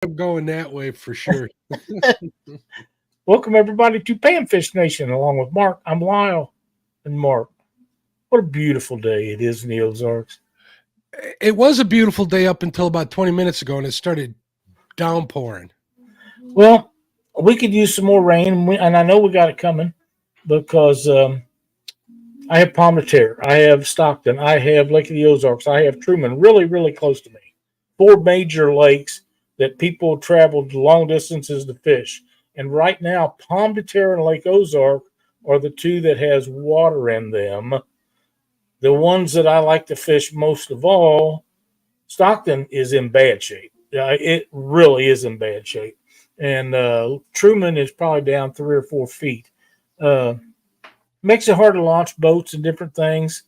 I'm going that way for sure. Welcome everybody to Panfish Nation, along with Mark. I'm Lyle, and Mark. What a beautiful day it is in the Ozarks. It was a beautiful day up until about 20 minutes ago, and it started downpouring. Well, we could use some more rain, and I know we got it coming because I have Palm de Terre, I have Stockton, I have Lake of the Ozarks, I have Truman, really, really close to me. Four major lakes that people traveled long distances to fish. And right now, Palm de Terre and Lake Ozark are the two that has water in them. The ones that I like to fish most of all, Stockton is in bad shape. It really is in bad shape. And Truman is probably down 3 or 4 feet. Uh, Makes it hard to launch boats and different things.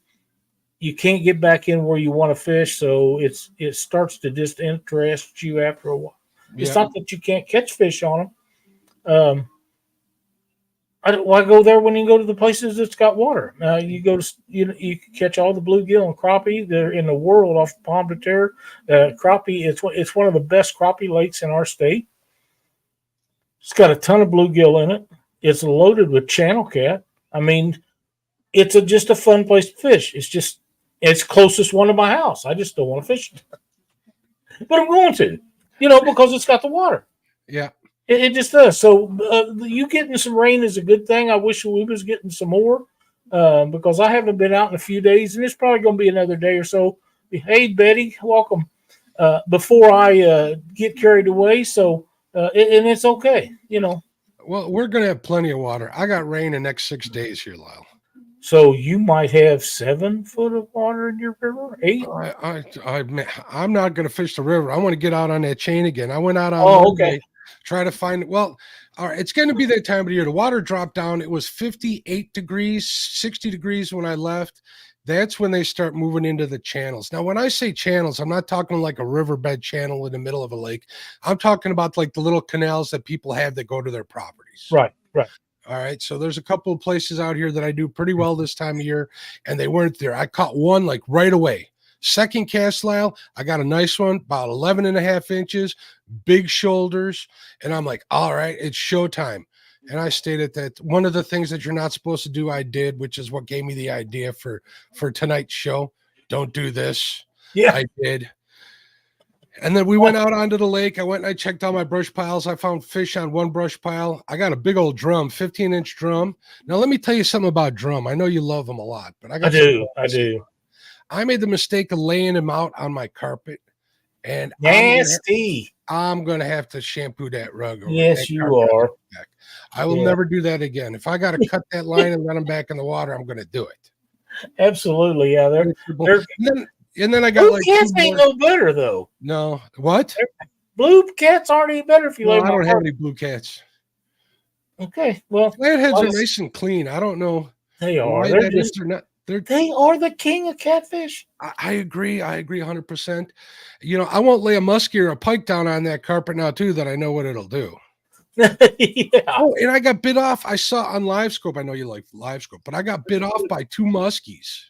You can't get back in where you want to fish, so it starts to disinterest you after a while. It's not that you can't catch fish on them. Why go there when you go to the places that's got water? You go to you can catch all the bluegill and crappie that are in the world off Palm de Terre. Crappie, it's one of the best crappie lakes in our state. It's got a ton of bluegill in it. It's loaded with channel cat. I mean, it's just a fun place to fish. It's closest one to my house. I just don't want to fish it, but I'm going to, because it's got the water. Yeah. It just does. So you getting some rain is a good thing. I wish we was getting some more because I haven't been out in a few days, and it's probably going to be another day or so. Hey, Betty, welcome. Before I get carried away, so and it's okay, Well, we're going to have plenty of water. I got rain the next 6 days here, Lyle. So you might have 7 foot of water in your river, 8. I'm not going to fish the river. I want to get out on that chain again. I went out on Monday. Okay. Try to find it. Well, all right, it's going to be that time of year. The water dropped down. It was 58 degrees, 60 degrees when I left. That's when they start moving into the channels. Now, when I say channels, I'm not talking like a riverbed channel in the middle of a lake. I'm talking about like the little canals that people have that go to their properties. Right. All right. So there's a couple of places out here that I do pretty well this time of year, and they weren't there. I caught one like right away. Second cast, Lyle, I got a nice one, about 11 and a half inches, big shoulders. And I'm like, all right, it's showtime. And I stated that one of the things that you're not supposed to do, I did, which is what gave me the idea for tonight's show. Don't do this. Yeah. I did. And then we went out onto the lake. I went and I checked all my brush piles. I found fish on one brush pile. I got a big old drum, 15-inch drum. Now, let me tell you something about drum. I know you love them a lot, but I do. I made the mistake of laying them out on my carpet, and nasty. I'm going to have to shampoo that rug. Yes, you are. I will never do that again. If I got to cut that line and let them back in the water, I'm going to do it. Absolutely, yeah. And then I got blue cats ain't no better though. No, what? Blue cats aren't any better if you. I don't have any blue cats. Okay, well, flatheads are nice and clean. I don't know. They are. They are the king of catfish. I agree. I agree 100%. I won't lay a muskie or a pike down on that carpet now too. That I know what it'll do. Yeah. Oh, and I got bit off. I saw on Live Scope. I know you like Live Scope, but I got bit off by 2 muskies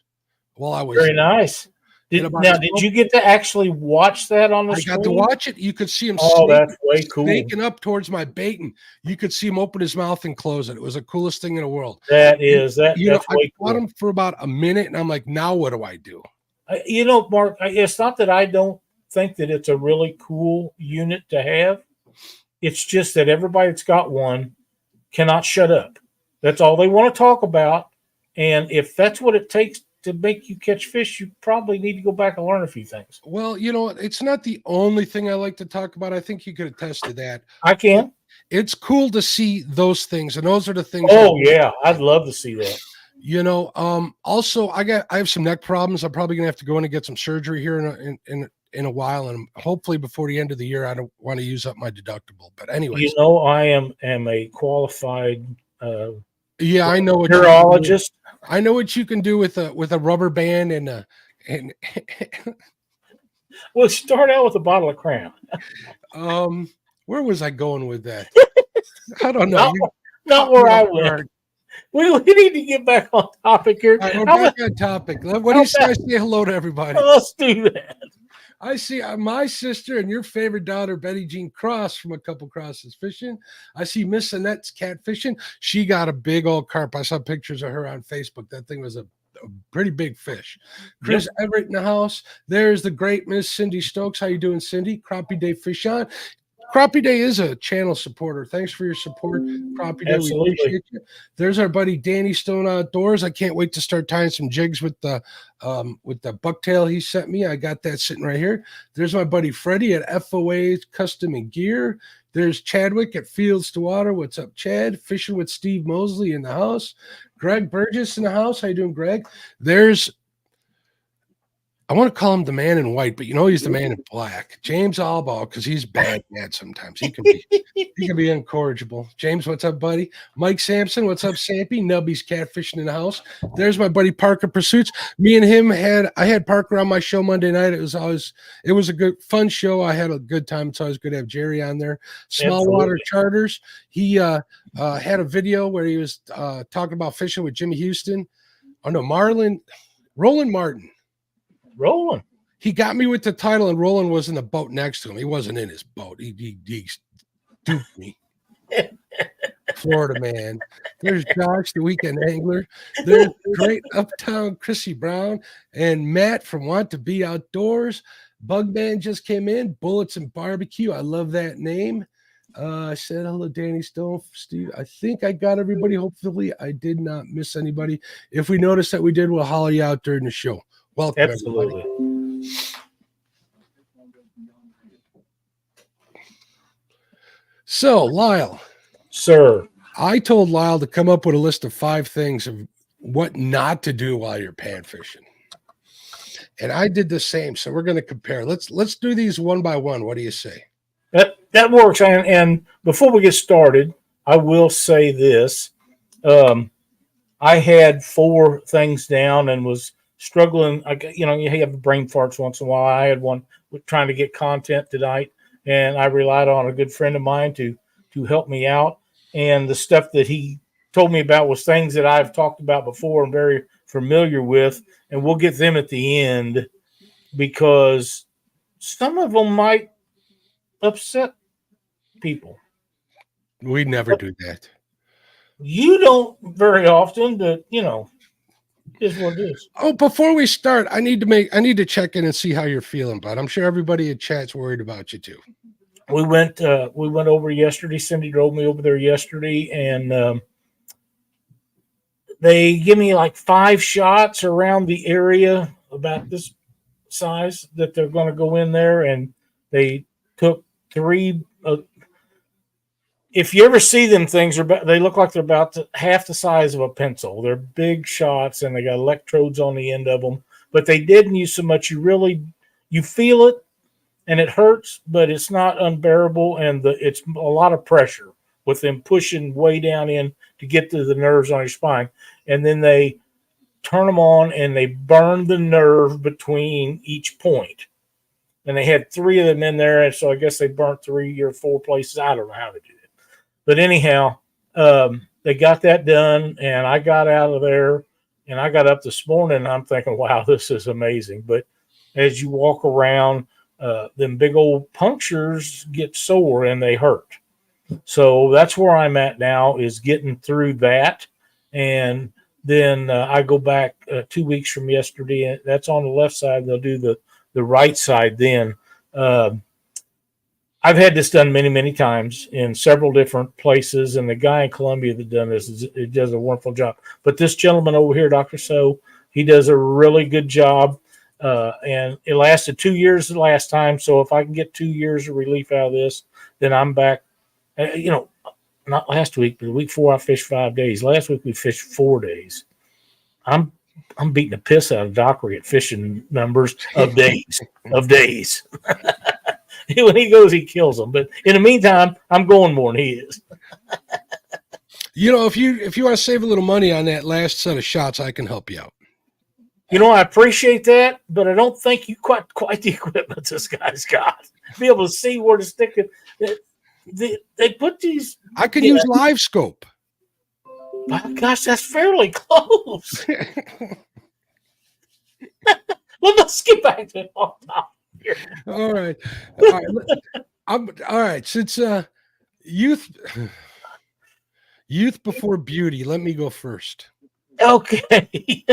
while I was very nice. Did you get to actually watch that on the screen? I got to watch it. You could see him that's way cool. snaking up towards my bait, and you could see him open his mouth and close it. It was the coolest thing in the world. That's I way caught him for about a minute, and I'm like, now what do I do? Mark, it's not that I don't think that it's a really cool unit to have. It's just that everybody that's got one cannot shut up. That's all they want to talk about. And if that's what it takes to make you catch fish, you probably need to go back and learn a few things. Well, it's not the only thing I like to talk about. I think you could attest to that. I can. It's cool to see those things, and those are the things. Oh yeah, I'd love to see that. Also, I have some neck problems. I'm probably gonna have to go in and get some surgery here in a while, and hopefully before the end of the year, I don't want to use up my deductible. But anyway, I am a qualified. I know what urologist. I know what you can do with a rubber band and Well, start out with a bottle of Crown. Where was I going with that? I don't know. Not where I went. We need to get back on topic here. Right, we're back on topic. What do you say? Say hello to everybody. Let's do that. I see my sister and your favorite daughter, Betty Jean Cross from A Couple Crosses Fishing. I see Miss Annette's catfishing. She got a big old carp. I saw pictures of her on Facebook. That thing was a pretty big fish. Chris Everett in the house. There's the great Miss Cindy Stokes. How you doing, Cindy? Crappie Day Fish On. Crappie Day is a channel supporter. Thanks for your support, Crappie Day. Absolutely. We appreciate you. There's our buddy Danny Stone Outdoors. I can't wait to start tying some jigs with the bucktail he sent me. I got that sitting right here. There's my buddy Freddie at FOA Custom and Gear. There's Chadwick at Fields to Water. What's up, Chad? Fishing with Steve Mosley in the house. Greg Burgess in the house. How you doing, Greg? There's, I want to call him the man in white, but he's the man in black. James Albaugh, because he's bad sometimes. He can be incorrigible. James, what's up, buddy? Mike Sampson, what's up, Sampy? Nubby's catfishing in the house. There's my buddy Parker Pursuits. Me and him I had Parker on my show Monday night. It was a good fun show. I had a good time. It's always good to have Jerry on there. Small Water Charters. He had a video where he was talking about fishing with Jimmy Houston. Oh no, Roland Martin. Roland. He got me with the title, and Roland was in the boat next to him. He wasn't in his boat. He duped me. Florida man. There's Josh, the weekend angler. There's great uptown Chrissy Brown and Matt from Want to Be Outdoors. Bugman just came in. Bullets and Barbecue. I love that name. I said hello, Danny Stone, Steve. I think I got everybody. Hopefully, I did not miss anybody. If we notice that we did, we'll holler you out during the show. Welcome, absolutely. Everybody. So, Lyle. Sir. I told Lyle to come up with a list of 5 things of what not to do while you're pan fishing. And I did the same. So we're going to compare. Let's do these one by one. What do you say? That works. And before we get started, I will say this. I had 4 things down and was struggling. You have brain farts once in a while. I had one with trying to get content tonight, and I relied on a good friend of mine to help me out. And the stuff that he told me about was things that I've talked about before and very familiar with, and we'll get them at the end because some of them might upset people. We never do that. You don't very often, but is what it is. Oh, before we start, I need to check in and see how you're feeling, bud. I'm sure everybody in chat's worried about you too. We went over yesterday. Cindy drove me over there yesterday, and they give me like 5 shots around the area about this size that they're going to go in there, and they took 3. If you ever see them things, they look like they're about half the size of a pencil. They're big shots, and they got electrodes on the end of them. But they didn't use so much. You feel it, and it hurts, but it's not unbearable, and it's a lot of pressure with them pushing way down in to get to the nerves on your spine. And then they turn them on, and they burn the nerve between each point. And they had 3 of them in there, and so I guess they burnt 3 or 4 places. I don't know how they did it. But anyhow, they got that done, and I got out of there, and I got up this morning, and I'm thinking, wow, this is amazing. But as you walk around, them big old punctures get sore, and they hurt. So that's where I'm at now, is getting through that. And then I go back 2 weeks from yesterday, and that's on the left side. They'll do the right side then. I've had this done many, many times in several different places, and the guy in Columbia that done this does a wonderful job. But this gentleman over here, Dr. So, he does a really good job, and it lasted 2 years the last time. So if I can get 2 years of relief out of this, then I'm back. Not last week, but the week before I fished 5 days. Last week we fished 4 days. I'm beating the piss out of Dockery at fishing numbers of days. When he goes, he kills them. But in the meantime, I'm going more than he is. If you want to save a little money on that last set of shots, I can help you out. I appreciate that, but I don't think you quite the equipment this guy's got. Be able to see where to stick it. They put these. I could use Live Scope. My gosh, that's fairly close. Let's get back to it. here. All right. All right. All right. Since youth before beauty, let me go first. Okay.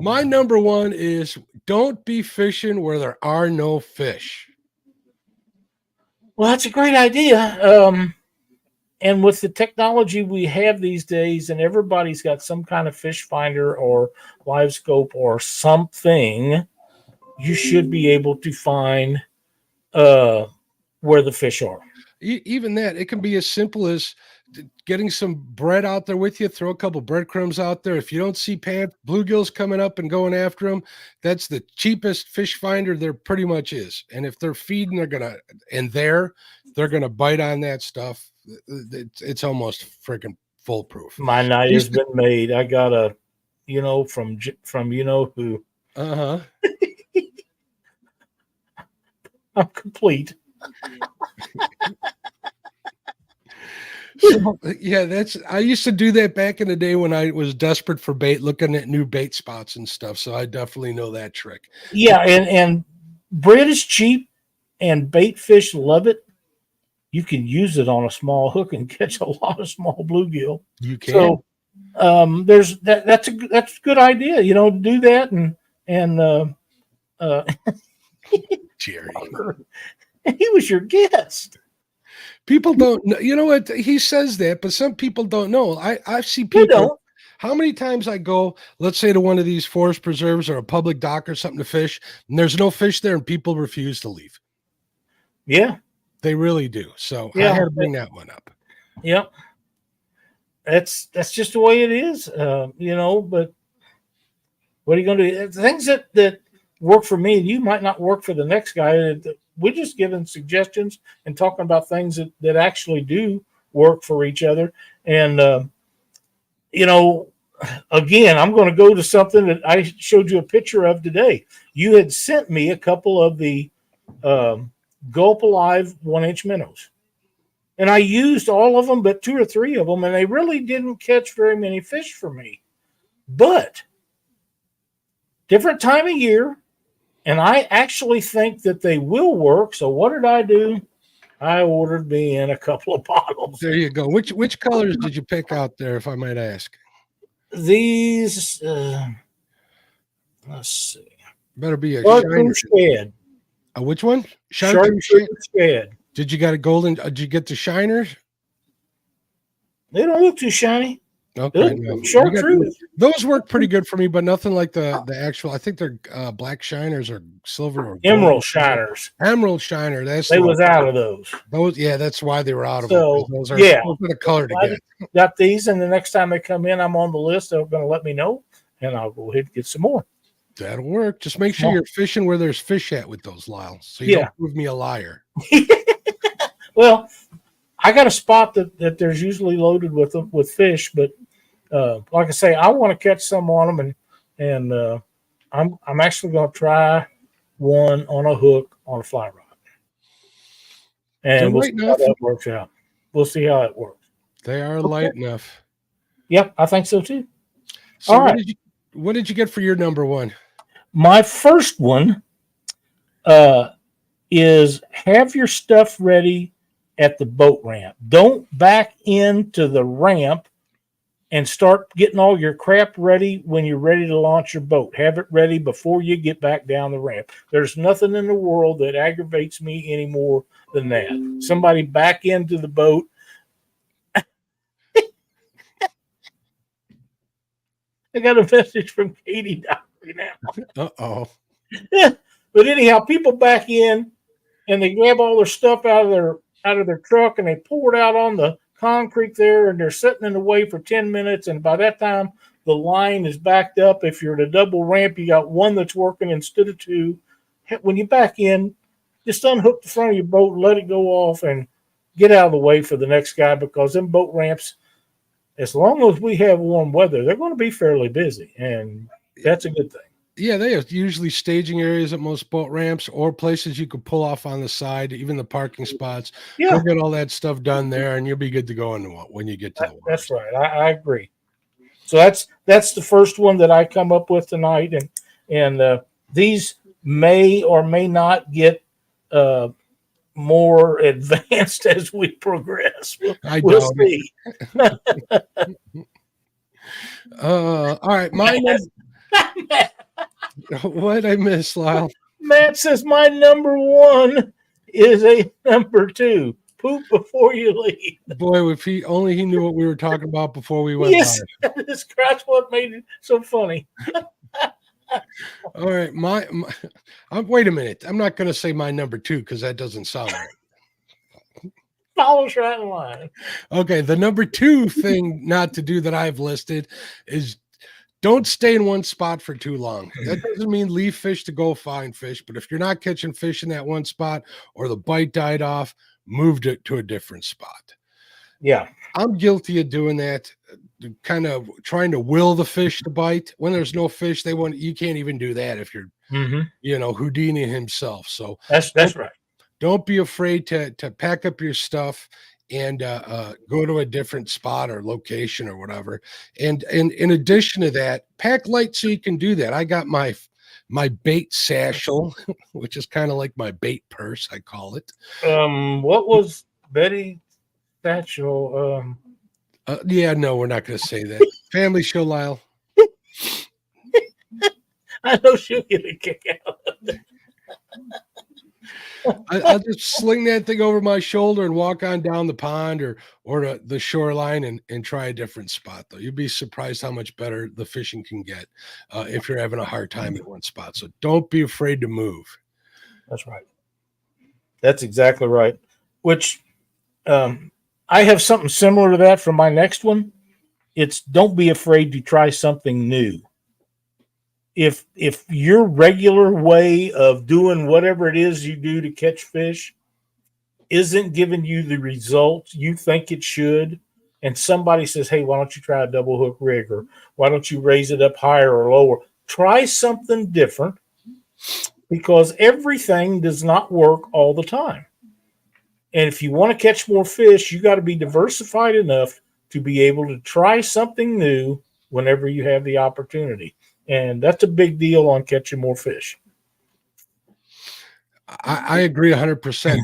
My number one is don't be fishing where there are no fish. Well, that's a great idea. And with the technology we have these days, and everybody's got some kind of fish finder or live scope or something, you should be able to find where the fish are. Even that, it can be as simple as getting some bread out there with you, throw a couple breadcrumbs out there. If you don't see bluegills coming up and going after them, that's the cheapest fish finder there pretty much is. And if they're feeding, they're gonna bite on that stuff. It's almost freaking foolproof. My night has been made. I got a, from you know who. Uh-huh. I'm complete. So, yeah, I used to do that back in the day when I was desperate for bait, looking at new bait spots and stuff. So I definitely know that trick. Yeah, and bread is cheap, and bait fish love it. You can use it on a small hook and catch a lot of small bluegill. You can. So there's that's a good idea. Do that and Jerry. He was your guest. People don't know. You know what? He says that, but some people don't know. I see people. How many times I go, let's say to one of these forest preserves or a public dock or something to fish, and there's no fish there, and people refuse to leave. Yeah, they really do. So yeah, I had to bring that one up. Yep, that's just the way it is. But what are you going to do? Things that work for me, you might not work for the next guy. We're just giving suggestions and talking about things that actually do work for each other. And, again, I'm going to go to something that I showed you a picture of today. You had sent me a couple of the Gulp Alive 1-inch minnows. And I used all of them, but 2 or 3 of them, and they really didn't catch very many fish for me. But different time of year, and I actually think that they will work. So what did I do? I ordered me in a couple of bottles. There you go. Which colors did you pick out there, if I might ask? These, let's see. Better be a Chartreuse shad. Which one? Chartreuse shad. Did you got a golden? Did you get the shiners? They don't look too shiny. Okay, chartreuse. Those work pretty good for me, but nothing like the actual. I think they're black shiners or silver or emerald shiners. Emerald shiner. They was out of those. Yeah, that's why they were out of them. Those are the color to get. Got these, and the next time they come in, I'm on the list. They're going to let me know, and I'll go ahead and get some more. That'll work. Just make sure you're fishing where there's fish at with those, Lyle, so you don't prove me a liar. Well, I got a spot that there's usually loaded with fish, but like I say, I want to catch some on them, and I'm actually going to try one on a hook on a fly rod, and we'll see how that works out. We'll see how it works. They are light enough. Yep, I think so too. So all right. What did you get for your number one? My first one is have your stuff ready at the boat ramp. Don't back into the ramp and start getting all your crap ready when you're ready to launch your boat. Have it ready before you get back down the ramp. There's nothing in the world that aggravates me any more than that. Somebody back into the boat. I got a message from Katie right now. Uh-oh. But anyhow, people back in and they grab all their stuff out of their truck and they pour it out on the concrete there, and they're sitting in the way for 10 minutes. And by that time, the line is backed up. If you're at a double ramp, you got one that's working instead of 2. When you back in, just unhook the front of your boat, let it go off, and get out of the way for the next guy, because them boat ramps, as long as we have warm weather, they're going to be fairly busy, and that's a good thing. Yeah, they are usually staging areas at most boat ramps or places you could pull off on the side, even the parking spots. Yeah. Go get all that stuff done there, and you'll be good to go when you get to the water. That's right. I agree. So that's the first one that I come up with tonight, and these may or may not get more advanced as we progress. We'll doubt see. All right, my what I miss, Lyle? Matt says my number one is a number two. Poop before you leave. Boy, if he knew what we were talking about before we went Yes, live. that's what made it so funny. All right, wait a minute. I'm not going to say my number two because that doesn't sound right. Follows right in line. Okay, the number two thing not to do that I've listed is don't stay in one spot for too long. That doesn't mean leave fish to go find fish, but if you're not catching fish in that one spot or the bite died off, move it to a different spot. Yeah. I'm guilty of doing that, kind of trying to will the fish to bite. When there's no fish, you can't even do that if you're, Houdini himself. So that's right. Don't be afraid to pack up your stuff and go to a different spot or location or whatever. And in addition to that, pack light so you can do that. I got my bait satchel, which is kind of like my bait purse, I call it. What was Betty satchel? Yeah, no, we're not going to say that. Family show, Lyle. I know she'll get a kick out of it. I'll just sling that thing over my shoulder and walk on down the pond or the shoreline and try a different spot, though. You'd be surprised how much better the fishing can get if you're having a hard time at one spot. So don't be afraid to move. That's right. That's exactly right. Which I have something similar to that for my next one. It's don't be afraid to try something new. If your regular way of doing whatever it is you do to catch fish isn't giving you the results you think it should, and somebody says, hey, why don't you try a double hook rig, or why don't you raise it up higher or lower? Try something different, because everything does not work all the time. And if you want to catch more fish, you got to be diversified enough to be able to try something new whenever you have the opportunity. And that's a big deal on catching more fish. I agree 100%.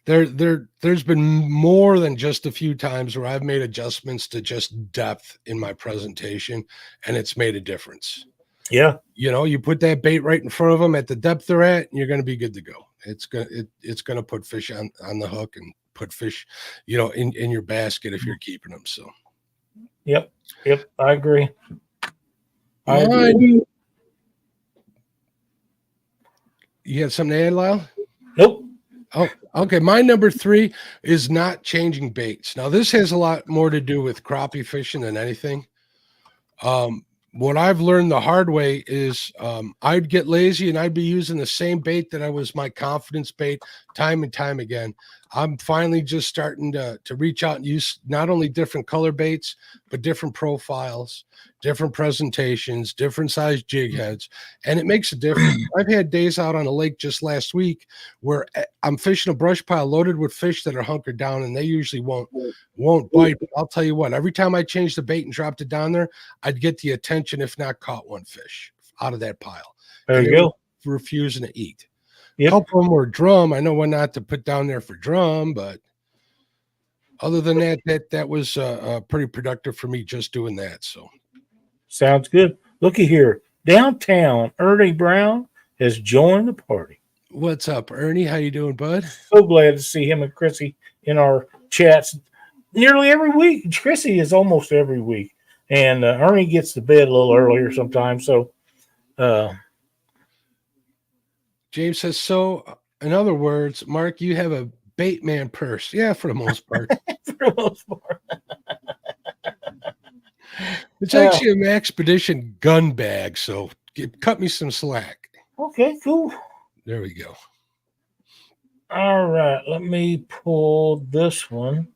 There's been more than just a few times where I've made adjustments to just depth in my presentation, and it's made a difference. Yeah. You put that bait right in front of them at the depth they're at, and you're going to be good to go. It's going to put fish on the hook and put fish, in your basket if you're keeping them. So. Yep. I agree. You have something to add, Lyle? Nope. Oh, okay. My number 3 is not changing baits. Now, this has a lot more to do with crappie fishing than anything. What I've learned the hard way is I'd get lazy and I'd be using the same bait that I was my confidence bait time and time again. I'm finally just starting to reach out and use not only different color baits, but different profiles, different presentations, different size jig heads, and it makes a difference. I've had days out on a lake just last week where I'm fishing a brush pile loaded with fish that are hunkered down, and they usually won't bite. But I'll tell you what, every time I changed the bait and dropped it down there, I'd get the attention, if not caught one fish out of that pile. There you go. Refusing to eat. Yep. A couple of them were drum. I know what not to put down there for drum, but other than that was pretty productive for me just doing that. So sounds good. Looky here, downtown Ernie Brown has joined the party. What's up, Ernie? How you doing, bud? So glad to see him and Chrissy in our chats nearly every week. Chrissy is almost every week, and Ernie gets to bed a little earlier sometimes. So. James says, so in other words, Mark, you have a bait man purse. Yeah, for the most part. For the most part. It's actually an expedition gun bag, so cut me some slack. Okay, cool. There we go. All right, let me pull this one.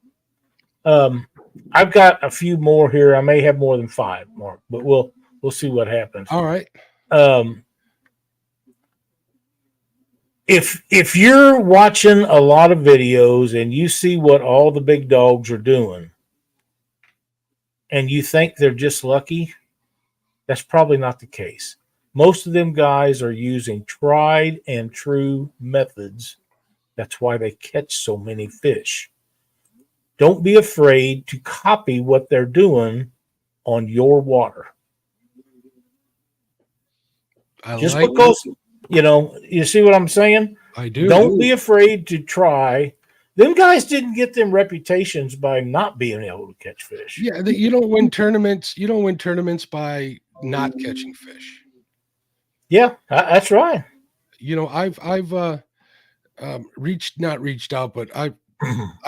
I've got a few more here. I may have more than 5, Mark, but we'll see what happens. All right. If you're watching a lot of videos and you see what all the big dogs are doing and you think they're just lucky, that's probably not the case. Most of them guys are using tried and true methods. That's why they catch so many fish. Don't be afraid to copy what they're doing on your water. Just because, you see what I'm saying? I do. Don't be afraid to try. Them guys didn't get them reputations by not being able to catch fish. Yeah, you don't win tournaments. You don't win tournaments by not catching fish. Yeah, that's right. I've not reached out, but I've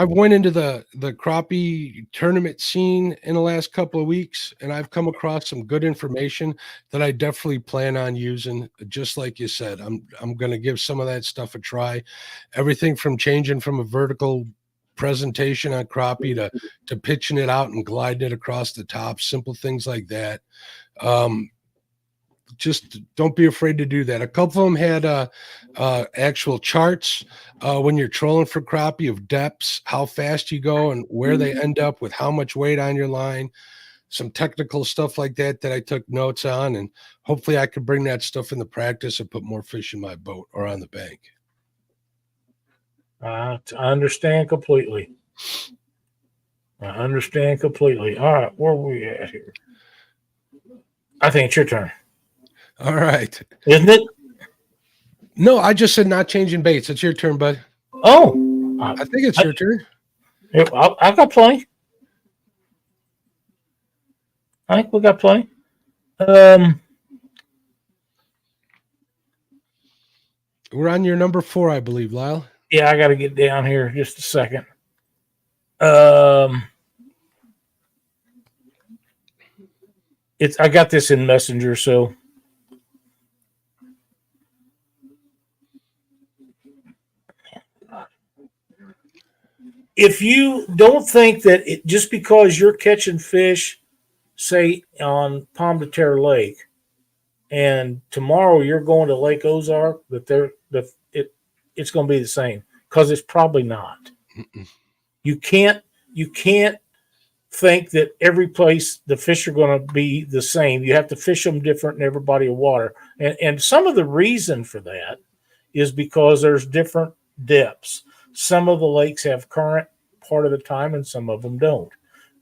went into the crappie tournament scene in the last couple of weeks, and I've come across some good information that I definitely plan on using. Just like you said, I'm going to give some of that stuff a try. Everything from changing from a vertical presentation on crappie to pitching it out and gliding it across the top, simple things like that. Just don't be afraid to do that. A couple of them had actual charts when you're trolling for crappie of depths, how fast you go and where they end up with how much weight on your line, some technical stuff like that I took notes on, and hopefully I could bring that stuff into practice and put more fish in my boat or on the bank. I understand completely. All right, where are we at here? I think it's your turn. All right. Isn't it? No, I just said not changing baits. It's your turn, bud. Oh. I think it's your turn. I've got plenty. I think we got plenty. We're on your number 4, I believe, Lyle. Yeah, I got to get down here just a second. I got this in Messenger, so if you don't think that just because you're catching fish, say on Pomme de Terre Lake, and tomorrow you're going to Lake Ozark, it's going to be the same, because it's probably not. Mm-mm. You can't think that every place the fish are going to be the same. You have to fish them different in every body of water, and some of the reason for that is because there's different depths. Some of the lakes have current part of the time, and some of them don't.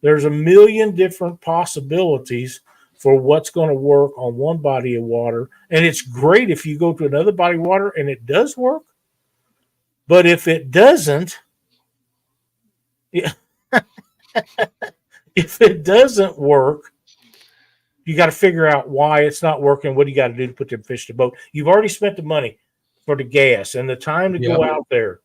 There's a million different possibilities for what's going to work on one body of water. And it's great if you go to another body of water and it does work. But if it doesn't, if it doesn't work, you got to figure out why it's not working. What do you got to do to put them fish to boat? You've already spent the money for the gas and the time to go out there.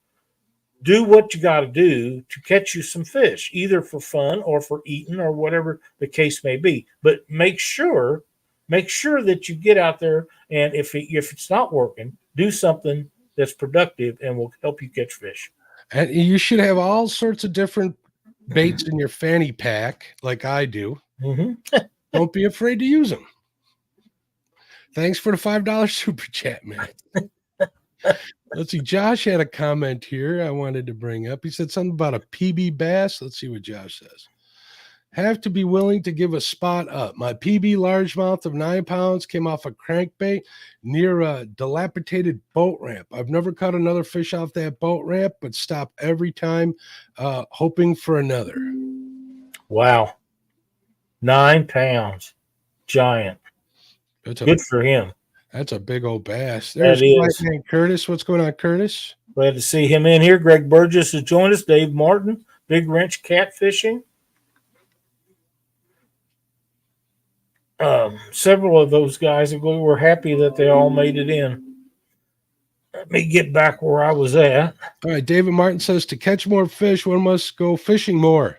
Do what you got to do to catch you some fish, either for fun or for eating or whatever the case may be. But make sure that you get out there, and if it's not working, do something that's productive and will help you catch fish. And you should have all sorts of different baits in your fanny pack, like I do. Mm-hmm. Don't be afraid to use them. Thanks for the $5 super chat, man. Let's see. Josh had a comment here I wanted to bring up. He said something about a PB bass. Let's see what Josh says. Have to be willing to give a spot up. My PB largemouth of 9 pounds came off a crankbait near a dilapidated boat ramp. I've never caught another fish off that boat ramp, but stop every time hoping for another. Wow. 9 pounds. Giant. Good for him. That's a big old bass. There's my man Curtis. What's going on, Curtis? Glad to see him in here. Greg Burgess has joined us. Dave Martin, Big Wrench Catfishing. Several of those guys, we're happy that they all made it in. Let me get back where I was at. All right, David Martin says, to catch more fish, one must go fishing more.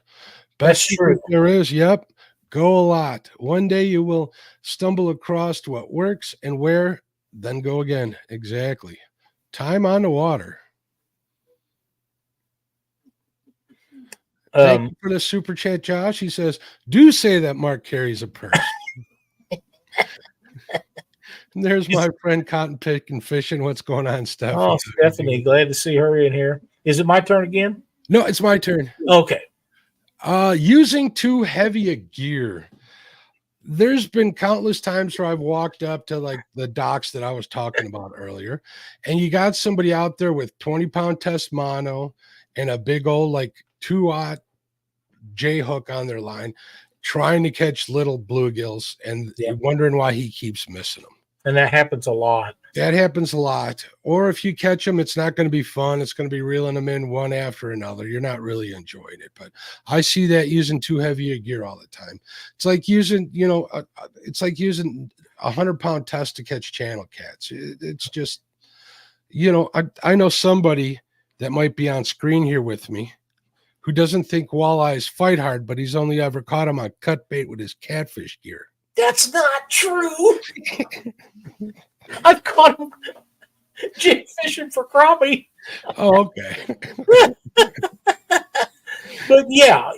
Best true. There is. Yep. Go a lot. One day you will stumble across what works and where, then go again. Exactly. Time on the water. Thank you for the super chat, Josh. He says, do say that Mark carries a purse. There's my friend Cotton Picking Fishing. What's going on, Stephanie? Oh, Stephanie, glad to see her in here. Is it my turn again? No, it's my turn. Okay. Using too heavy a gear. there's been countless times where I've walked up to like the docks that I was talking about earlier, and you got somebody out there with 20-pound test mono and a big old like 2-aught J hook on their line, trying to catch little bluegills, and Yeah. you're wondering why he keeps missing them. And that happens a lot. That happens a lot. Or if you catch them, it's not going to be fun. It's going to be reeling them in one after another. You're not really enjoying it. But I see that using too heavy a gear all the time. It's like using, it's like using 100-pound test to catch channel cats. It's just, I know somebody that might be on screen here with me who doesn't think walleyes fight hard, but he's only ever caught them on cut bait with his catfish gear. That's not true. I've caught him jig fishing for crappie. Oh, okay. But yeah,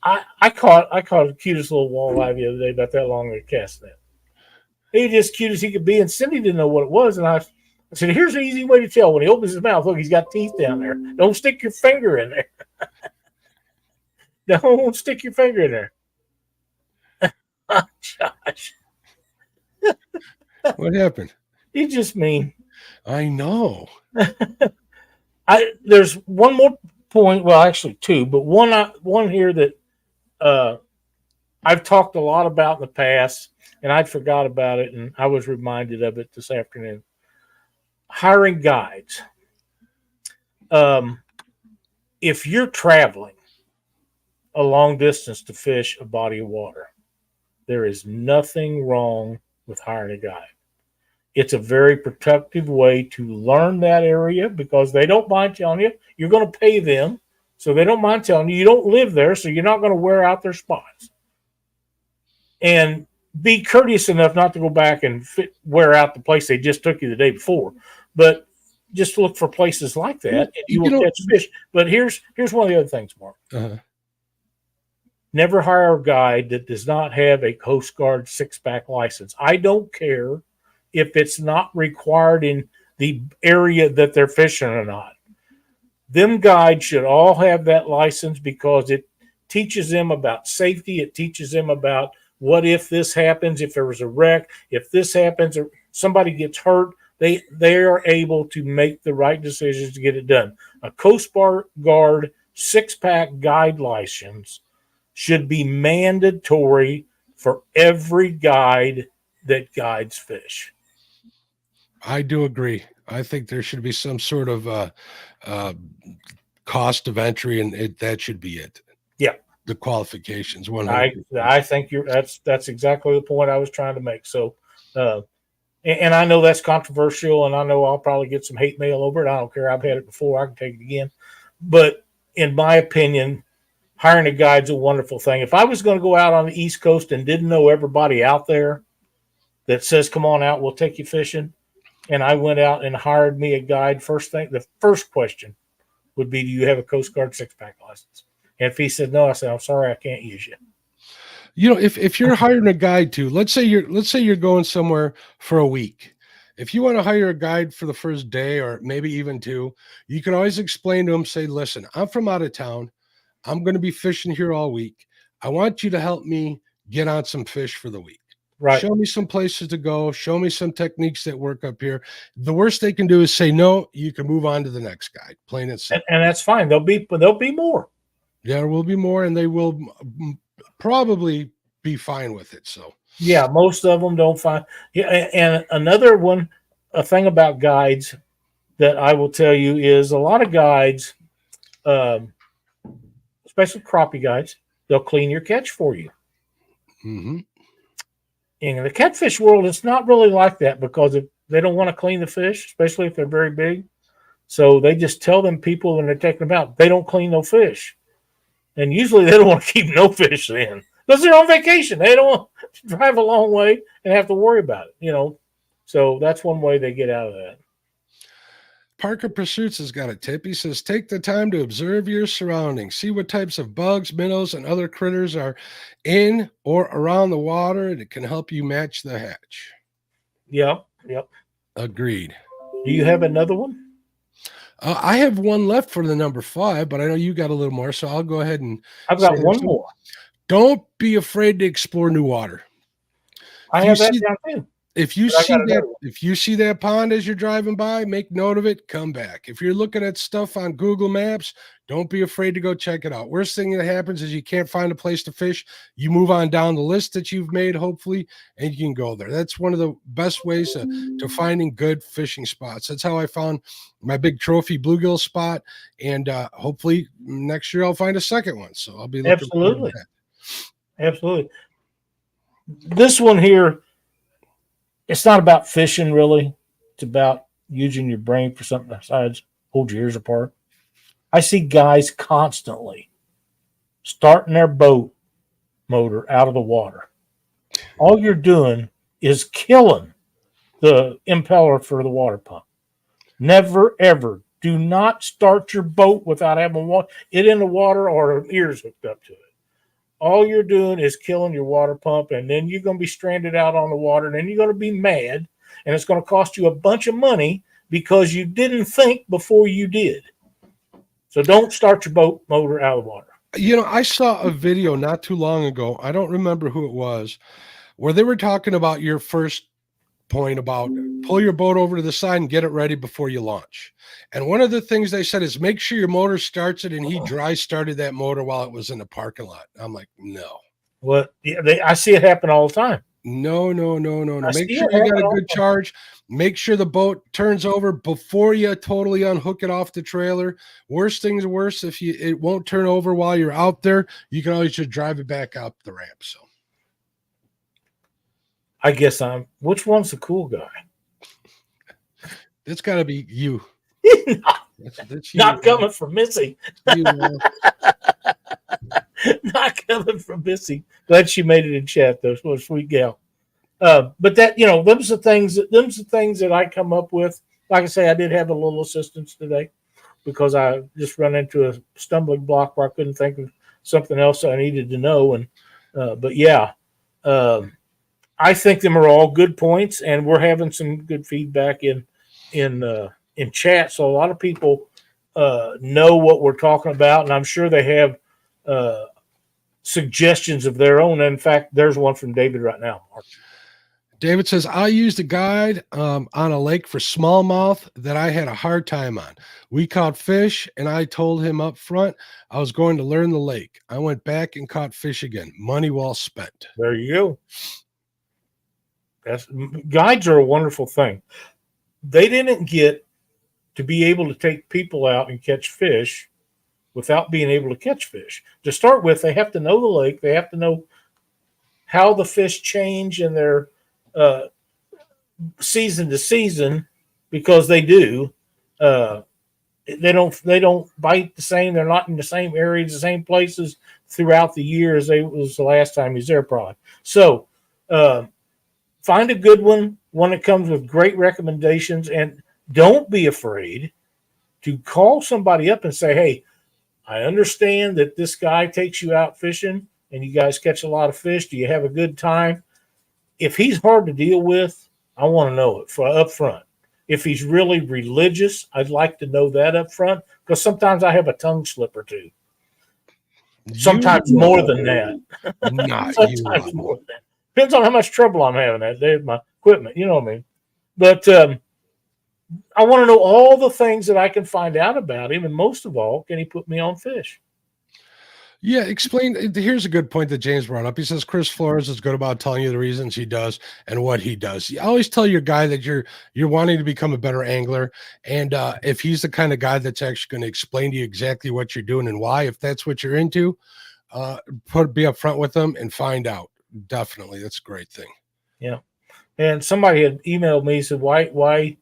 I caught the cutest little walleye the other day, about that long in a cast net. He was just cute as he could be, and Cindy didn't know what it was. And I said, here's an easy way to tell. When he opens his mouth, look, he's got teeth down there. Don't stick your finger in there. Don't stick your finger in there. Oh, Josh. What happened? He's just mean. I know. There's one more point. Well, actually two, but one here that I've talked a lot about in the past, and I forgot about it, and I was reminded of it this afternoon. Hiring guides. If you're traveling a long distance to fish a body of water, there is nothing wrong with hiring a guide. It's a very productive way to learn that area, because they don't mind telling you. You're going to pay them, so they don't mind telling you. You don't live there, so you're not going to wear out their spots. And be courteous enough not to go back and wear out the place they just took you the day before. But just look for places like that, and you will catch fish. But here's one of the other things, Mark. Uh-huh. Never hire a guide that does not have a Coast Guard 6-pack license. I don't care if it's not required in the area that they're fishing or not. Them guides should all have that license, because it teaches them about safety. It teaches them about what if this happens, if there was a wreck, if this happens or somebody gets hurt, they are able to make the right decisions to get it done. A Coast Guard 6-pack guide license should be mandatory for every guide that guides fish. I do agree. I think there should be some sort of cost of entry, and that should be it. Yeah, the qualifications. 100%. I think that's exactly the point I was trying to make. So, and I know that's controversial, and I know I'll probably get some hate mail over it. I don't care. I've had it before. I can take it again. But in my opinion, hiring a guide's a wonderful thing. If I was going to go out on the East Coast and didn't know everybody out there that says, come on out, we'll take you fishing, and I went out and hired me a guide, the first question would be, do you have a Coast Guard 6-pack license? And if he said no, I said, I'm sorry, I can't use you. If you're hiring a guide to, let's say you're going somewhere for a week. If you want to hire a guide for the first day or maybe even two, you can always explain to them, say, listen, I'm from out of town. I'm going to be fishing here all week. I want you to help me get on some fish for the week. Right. Show me some places to go. Show me some techniques that work up here. The worst they can do is say no. You can move on to the next guide. Plain and simple. And that's fine. There'll be more. Yeah, there will be more, and they will probably be fine with it. So yeah, most of them don't find. Yeah, and another one, a thing about guides that I will tell you is a lot of guides, especially crappie guides, they'll clean your catch for you. Mm-hmm. In the catfish world, it's not really like that, because if they don't want to clean the fish, especially if they're very big. So they just tell them people when they're taking them out, they don't clean no fish. And usually they don't want to keep no fish then, because they're on vacation. They don't want to drive a long way and have to worry about it, So that's one way they get out of that. Parker Pursuits has got a tip. He says, take the time to observe your surroundings. See what types of bugs, minnows, and other critters are in or around the water, and it can help you match the hatch. Yep. Agreed. Do you have another one? I have one left for the number 5, but I know you got a little more, so I'll go ahead and I've got one more. Don't be afraid to explore new water. I have that down too. If you But I see got another that, one. if you see that pond as you're driving by, make note of it. Come back. If you're looking at stuff on Google Maps, don't be afraid to go check it out. Worst thing that happens is you can't find a place to fish. You move on down the list that you've made, hopefully, and you can go there. That's one of the best ways to finding good fishing spots. That's how I found my big trophy bluegill spot, and hopefully next year I'll find a second one. So I'll be looking forward to Absolutely. that. Absolutely. This one here, it's not about fishing really. It's about using your brain for something besides hold your ears apart. I see guys constantly starting their boat motor out of the water. All you're doing is killing the impeller for the water pump. Never, ever do not start your boat without having it in the water or ears hooked up to it. All you're doing is killing your water pump, and then you're going to be stranded out on the water, and then you're going to be mad, and it's going to cost you a bunch of money because you didn't think before you did. So don't start your boat motor out of the water. You know, I saw a video not too long ago. I don't remember who it was, where they were talking about your first point about pull your boat over to the side and get it ready before you launch. And one of the things they said is make sure your motor starts it, and he dry started that motor while it was in the parking lot. I'm like, no. Well, yeah, I see it happen all the time. No. I Make see sure it you got happen a all good the time. charge. Make sure the boat turns over before you totally unhook it off the trailer. Worst things worse, if it won't turn over while you're out there, you can always just drive it back up the ramp. So I guess which one's the cool guy? it's got to be you. That's you. Not coming from Missy. You, Not coming from Missy. Glad she made it in chat though. What a sweet gal. But that, them's the things that I come up with. Like I say, I did have a little assistance today because I just run into a stumbling block where I couldn't think of something else I needed to know. And but yeah, I think them are all good points, and we're having some good feedback in chat. So a lot of people know what we're talking about, and I'm sure they have suggestions of their own. In fact, there's one from David right now, Mark. David says, I used a guide on a lake for smallmouth that I had a hard time on. We caught fish, and I told him up front I was going to learn the lake. I went back and caught fish again. Money well spent. There you go. Guides are a wonderful thing. They didn't get to be able to take people out and catch fish without being able to catch fish. To start with, they have to know the lake. They have to know how the fish change in their season to season, because they do. They don't bite the same. They're not in the same areas, the same places throughout the year as was the last time he was there, probably. So find a good one that comes with great recommendations, and don't be afraid to call somebody up and say, hey, I understand that this guy takes you out fishing and you guys catch a lot of fish. Do you have a good time? If he's hard to deal with, I want to know it up front. If he's really religious, I'd like to know that up front, because sometimes I have a tongue slip or two. Sometimes more than that. Sometimes more than that. Depends on how much trouble I'm having that day with my equipment. You know what I mean? But I want to know all the things that I can find out about him, and most of all, can he put me on fish? Yeah, explain. Here's a good point that James brought up. He says Chris Flores is good about telling you the reasons he does and what he does. You always tell your guy that you're wanting to become a better angler, and if he's the kind of guy that's actually going to explain to you exactly what you're doing and why, if that's what you're into, be upfront with them and find out. Definitely, that's a great thing. Yeah, and somebody had emailed me, said why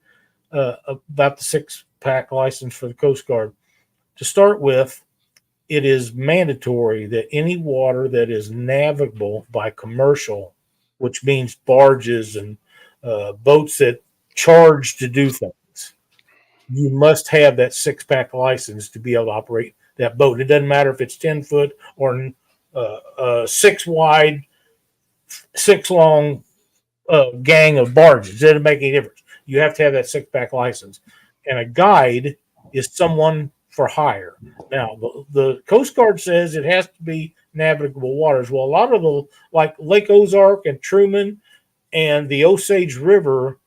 about the 6-pack license for the Coast Guard. To start with, it is mandatory that any water that is navigable by commercial, which means barges and boats that charge to do things, you must have that 6-pack license to be able to operate that boat. It doesn't matter if it's 10 foot or 6 wide, 6 long gang of barges. It doesn't make any difference. You have to have that 6-pack license. And a guide is someone for hire. Now, the Coast Guard says it has to be navigable waters. Well, a lot of the, like Lake Ozark and Truman and the Osage River,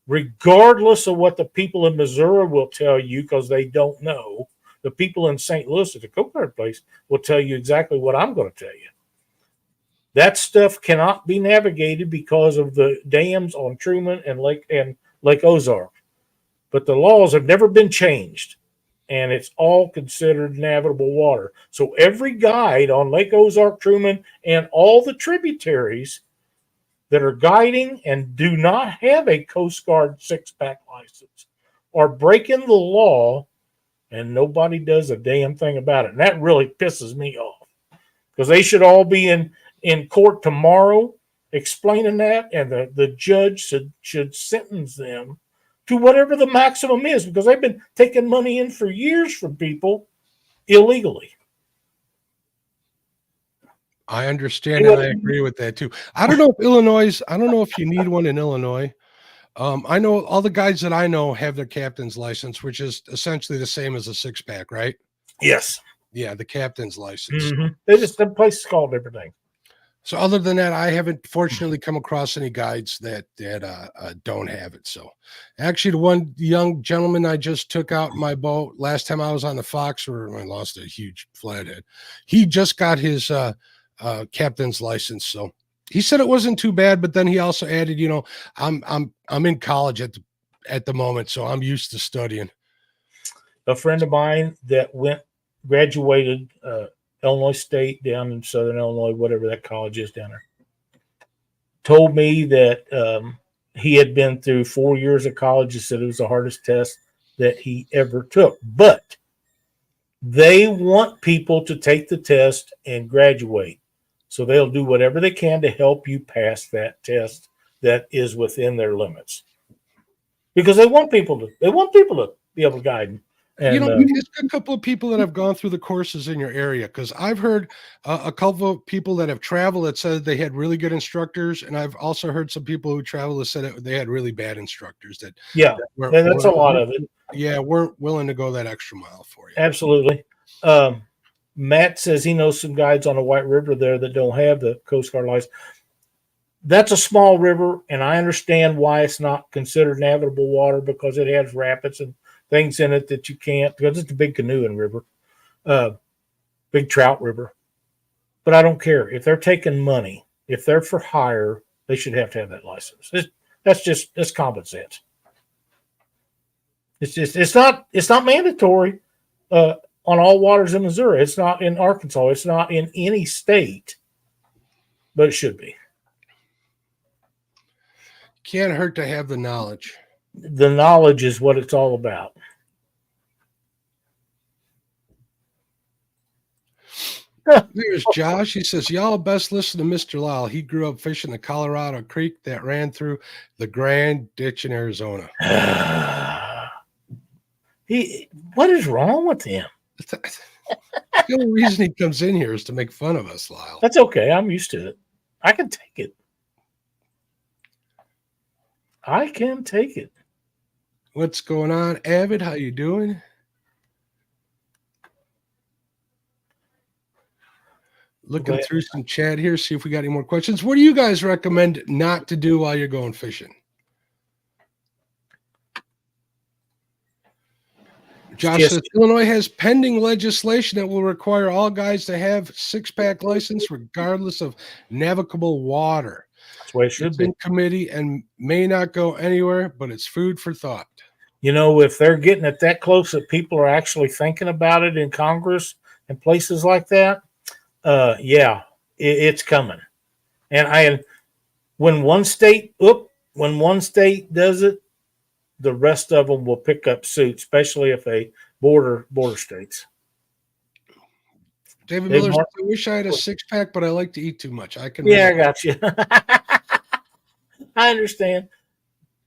regardless of what the people in Missouri will tell you, because they don't know, the people in St. Louis at the Coast Guard place will tell you exactly what I'm going to tell you. That stuff cannot be navigated because of the dams on Truman and Lake Ozark. But the laws have never been changed, and it's all considered navigable water. So every guide on Lake Ozark, Truman, and all the tributaries that are guiding and do not have a Coast Guard 6-pack license are breaking the law, and nobody does a damn thing about it. And that really pisses me off, because they should all be in court tomorrow explaining that, and the judge should sentence them to whatever the maximum is, because they've been taking money in for years from people illegally. I understand, and I agree with that too. I don't know if you need one in Illinois. I know all the guys that I know have their captain's license, which is essentially the same as a 6-pack, right? Yes. Yeah, the captain's license. Mm-hmm. They just, the place is called everything. So other than that, I haven't fortunately come across any guides that don't have it. So actually, the one young gentleman I just took out in my boat last time I was on the Fox, where I lost a huge flathead, he just got his captain's license. So he said it wasn't too bad, but then he also added, I'm in college at the moment, so I'm used to studying. A friend of mine that graduated Illinois State down in Southern Illinois, whatever that college is down there, told me that he had been through 4 years of college. He said it was the hardest test that he ever took. But they want people to take the test and graduate. So they'll do whatever they can to help you pass that test that is within their limits. Because they want people to be able to guide them. And, there's a couple of people that have gone through the courses in your area, because I've heard a couple of people that have traveled that said they had really good instructors, and I've also heard some people who traveled that said they had really bad instructors. That's a lot of it. Yeah, weren't willing to go that extra mile for you. Absolutely. Matt says he knows some guides on the White River there that don't have the Coast Guard license. That's a small river, and I understand why it's not considered navigable water, because it has rapids and things in it that you can't, because it's a big canoeing river, big trout river. But I don't care. If they're taking money, if they're for hire, they should have to have that license. That's common sense. It's not mandatory on all waters in Missouri. It's not in Arkansas. It's not in any state, but it should be. Can't hurt to have the knowledge. The knowledge is what it's all about. There's Josh. He says, y'all best listen to Mr. Lyle. He grew up fishing the Colorado Creek that ran through the Grand Ditch in Arizona. What is wrong with him? The only reason he comes in here is to make fun of us, Lyle. That's okay. I'm used to it. I can take it. What's going on, Avid? How you doing? Looking through some chat here, see if we got any more questions. What do you guys recommend not to do while you're going fishing? Josh says Illinois has pending legislation that will require all guides to have 6-pack license regardless of navigable water. That's the way it should be. In committee and may not go anywhere, but it's food for thought. If they're getting it that close that people are actually thinking about it in Congress and places like that, it's coming. And when one state does it, the rest of them will pick up suit, especially if they border states. David Miller says, I wish I had a 6-pack, but I like to eat too much. I got you. I understand.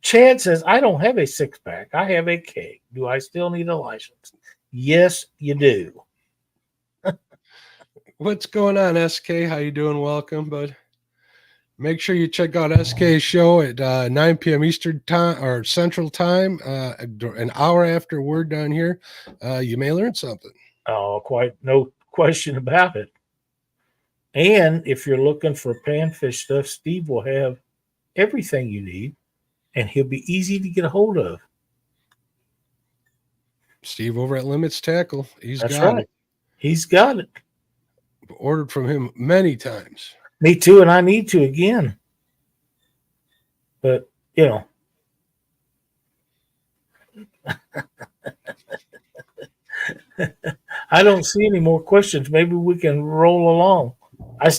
Chad says, I don't have a 6-pack. I have a keg. Do I still need a license? Yes, you do. What's going on, SK? How you doing? Welcome, bud. Make sure you check out SK's show at 9 p.m. Eastern time or Central Time, an hour after we're done here. You may learn something. Oh, quite no question about it. And if you're looking for panfish stuff, Steve will have everything you need, and he'll be easy to get a hold of. Steve over at Limits Tackle. That's right. He's got it. Ordered from him many times. Me too, and I need to again. But, I don't see any more questions. Maybe we can roll along. I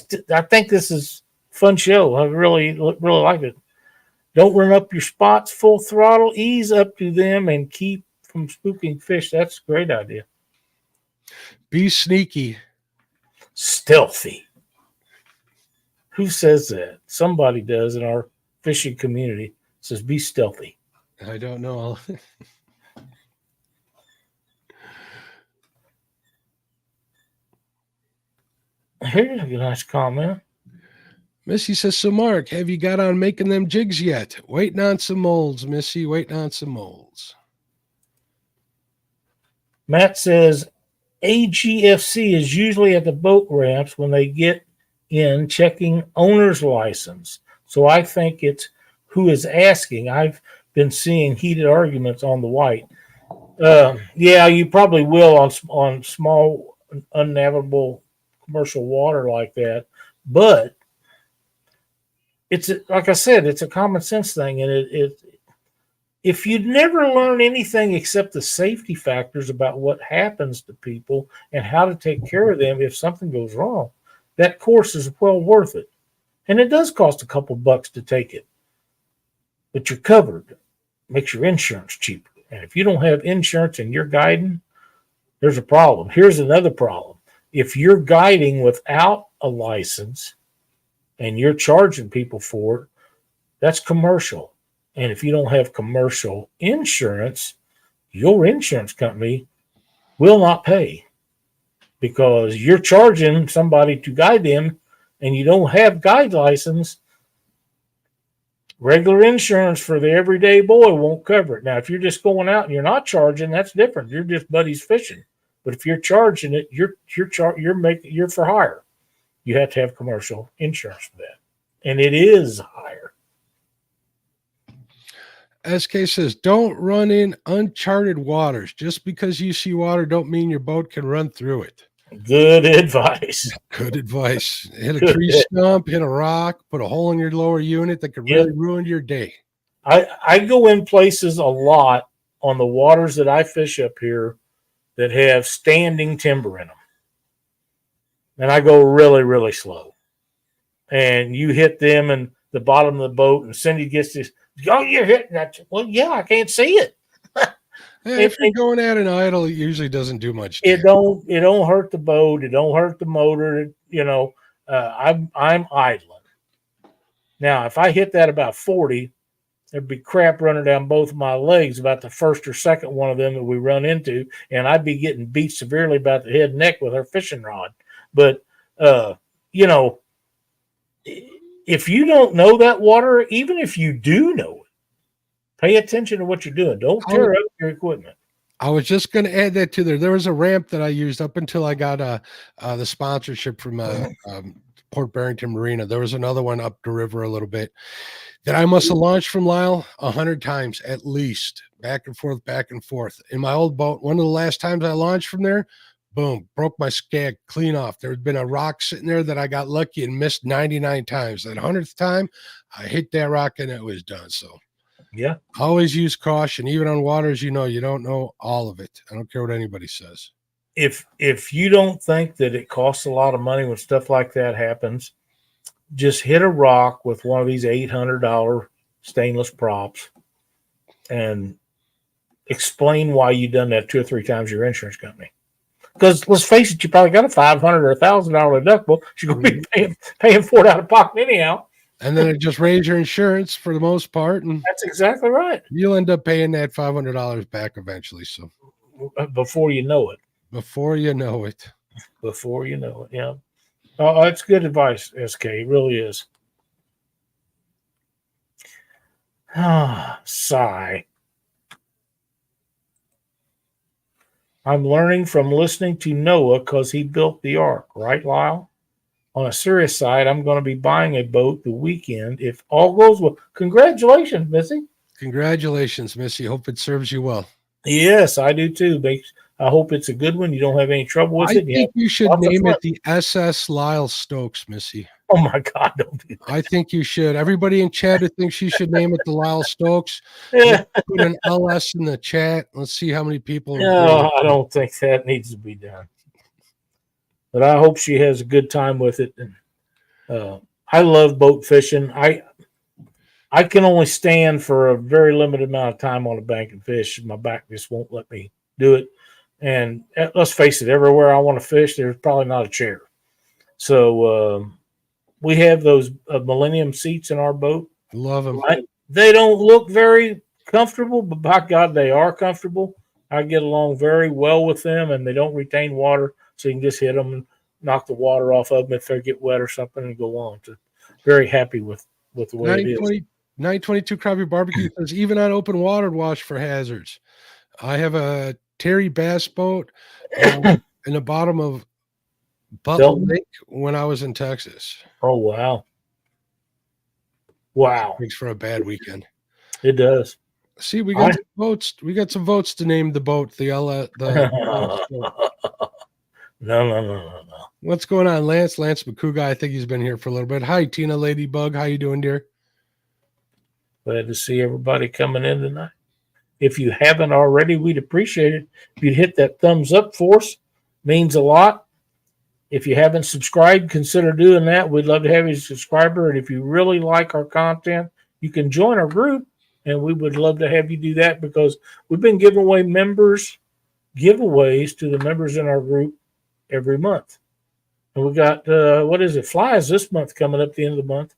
think this is a fun show. I really like it. Don't run up your spots full throttle. Ease up to them and keep from spooking fish. That's a great idea. Be sneaky. Stealthy. Who says that? Somebody does in our fishing community. It says be stealthy. I don't know. Here's a nice comment. Missy says, so Mark, have you got on making them jigs yet? Waiting on some molds, Missy. Waiting on some molds. Matt says, AGFC is usually at the boat ramps when they get in checking owner's license. So I think it's who is asking. I've been seeing heated arguments on the white. Yeah, you probably will on small, unnavigable commercial water like that. But it's like I said, it's a common sense thing, and if you'd never learn anything except the safety factors about what happens to people and how to take care of them if something goes wrong, that course is well worth it. And it does cost a couple bucks to take it, but you're covered. Makes your insurance cheaper. And if you don't have insurance and you're guiding, there's a problem. Here's another problem. If you're guiding without a license and you're charging people for it, that's commercial. And if you don't have commercial insurance, your insurance company will not pay because you're charging somebody to guide them and you don't have guide license. Regular insurance for the everyday boy won't cover it. Now, if you're just going out and you're not charging, that's different. You're just buddies fishing. But if you're charging it, you're for hire. You have to have commercial insurance for that, and it is higher. SK says, don't run in uncharted waters. Just because you see water don't mean your boat can run through it. Good advice. Good advice. Hit a tree stump, hit a rock, put a hole in your lower unit that could really ruin your day. I go in places a lot on the waters that I fish up here that have standing timber in them. And I go really, really slow. And you hit them in the bottom of the boat, and Cindy gets this, oh, you're hitting that. Well, yeah, I can't see it. If you're going at an idle, it usually doesn't do much. It don't hurt the boat. It don't hurt the motor. I'm idling. Now, if I hit that about 40, there'd be crap running down both of my legs about the first or second one of them that we run into, and I'd be getting beat severely about the head and neck with our fishing rod. But, if you don't know that water, even if you do know it, pay attention to what you're doing. Don't tear up your equipment. I was just going to add that to there. There was a ramp that I used up until I got the sponsorship from Port Barrington Marina. There was another one up the river a little bit that I must have launched from Lyle 100 times at least, back and forth. In my old boat, one of the last times I launched from there, boom, broke my skag clean off. There had been a rock sitting there that I got lucky and missed 99 times. That 100th time, I hit that rock and it was done. So, yeah, always use caution, even on waters. You don't know all of it. I don't care what anybody says. If you don't think that it costs a lot of money when stuff like that happens, just hit a rock with one of these $800 stainless props and explain why you done that 2 or 3 times your insurance company. Because let's face it, you probably got a $500 or $1,000 deductible. You're going to be paying for it out of pocket anyhow. And then it just raise your insurance for the most part. And that's exactly right. You'll end up paying that $500 back eventually. So before you know it. Before you know it. Yeah. Oh, that's good advice, SK. It really is. Sigh. I'm learning from listening to Noah because he built the ark, right, Lyle? On a serious side, I'm going to be buying a boat the weekend if all goes well. Congratulations, Missy. Congratulations, Missy. Hope it serves you well. Yes, I do too. I hope it's a good one. You don't have any trouble with I it. You think have you should lots of name fun. it the SS Lyle Stokes, Missy. Oh my God, don't do I think you should. Everybody in chat thinks you should name it the Lyle Stokes. that. Put an LS in the chat. Let's see how many people agree. No, I don't think that needs to be done. But I hope she has a good time with it. And I love boat fishing. I can only stand for a very limited amount of time on a bank and fish. My back just won't let me do it. And let's face it, everywhere I want to fish, there's probably not a chair. So we have those Millennium seats in our boat. Love them. Right? They don't look very comfortable, but by God, they are comfortable. I get along very well with them, and they don't retain water, so you can just hit them and knock the water off of them if they get wet or something and go on. So very happy with the way it is. 922 Crappie Barbecue says, even on open water, watch for hazards. I have a Terry Bass boat in the bottom of Butler Lake when I was in Texas. Oh, wow. Wow. Makes for a bad weekend. It does. See, we got some votes. We got some votes to name the boat No. What's going on, Lance? Lance Makuga. I think he's been here for a little bit. Hi, Tina Ladybug. How you doing, dear? Glad to see everybody coming in tonight. If you haven't already, we'd appreciate it. If you'd hit that thumbs up for us, means a lot. If you haven't subscribed, consider doing that. We'd love to have you as a subscriber. And if you really like our content, you can join our group. And we would love to have you do that because we've been giving away giveaways to the members in our group every month. And we got, flies this month coming up at the end of the month.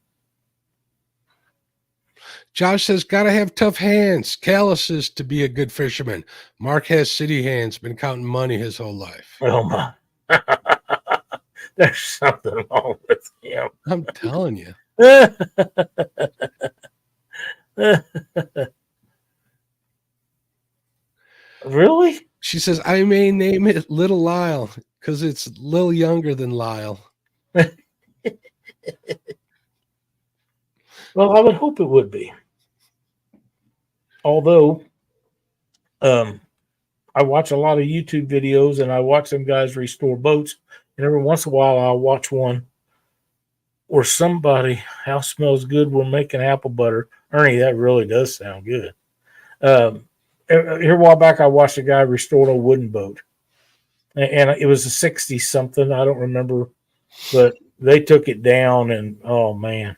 Josh says, gotta have tough hands, calluses to be a good fisherman. Mark has city hands, been counting money his whole life. Oh, my. There's something wrong with him. I'm telling you. Really? She says, I may name it Little Lyle because it's a little younger than Lyle. Well, I would hope it would be. Although, I watch a lot of YouTube videos and I watch some guys restore boats. And every once in a while, I'll watch one where somebody, house smells good, we're making apple butter. Ernie, that really does sound good. Here a while back, I watched a guy restore a wooden boat. And it was a 60-something. I don't remember. But they took it down and, oh, man,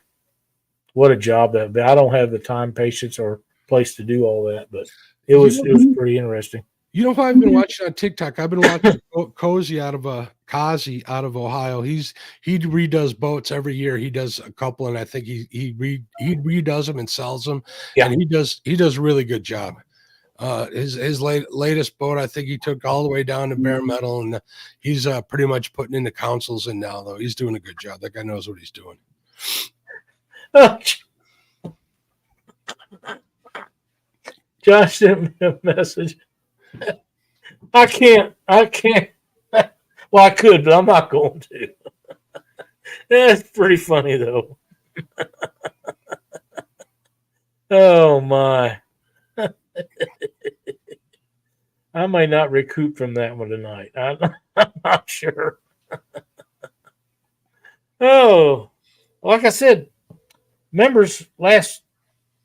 what a job that. I don't have the time, patience, or place to do all that. But it was pretty interesting. You know who I've been watching on TikTok? I've been watching Kazi out of Ohio. He redoes boats every year. He does a couple, and I think he redoes them and sells them. Yeah. And he does a really good job. His latest boat, I think he took all the way down to bare metal, and he's pretty much putting in the councils in now. Though he's doing a good job. That guy knows what he's doing. Josh sent me a message. I can't. Well, I could, but I'm not going to. That's pretty funny, though. Oh, my. I may not recoup from that one tonight. I'm not sure. Oh, like I said, members, last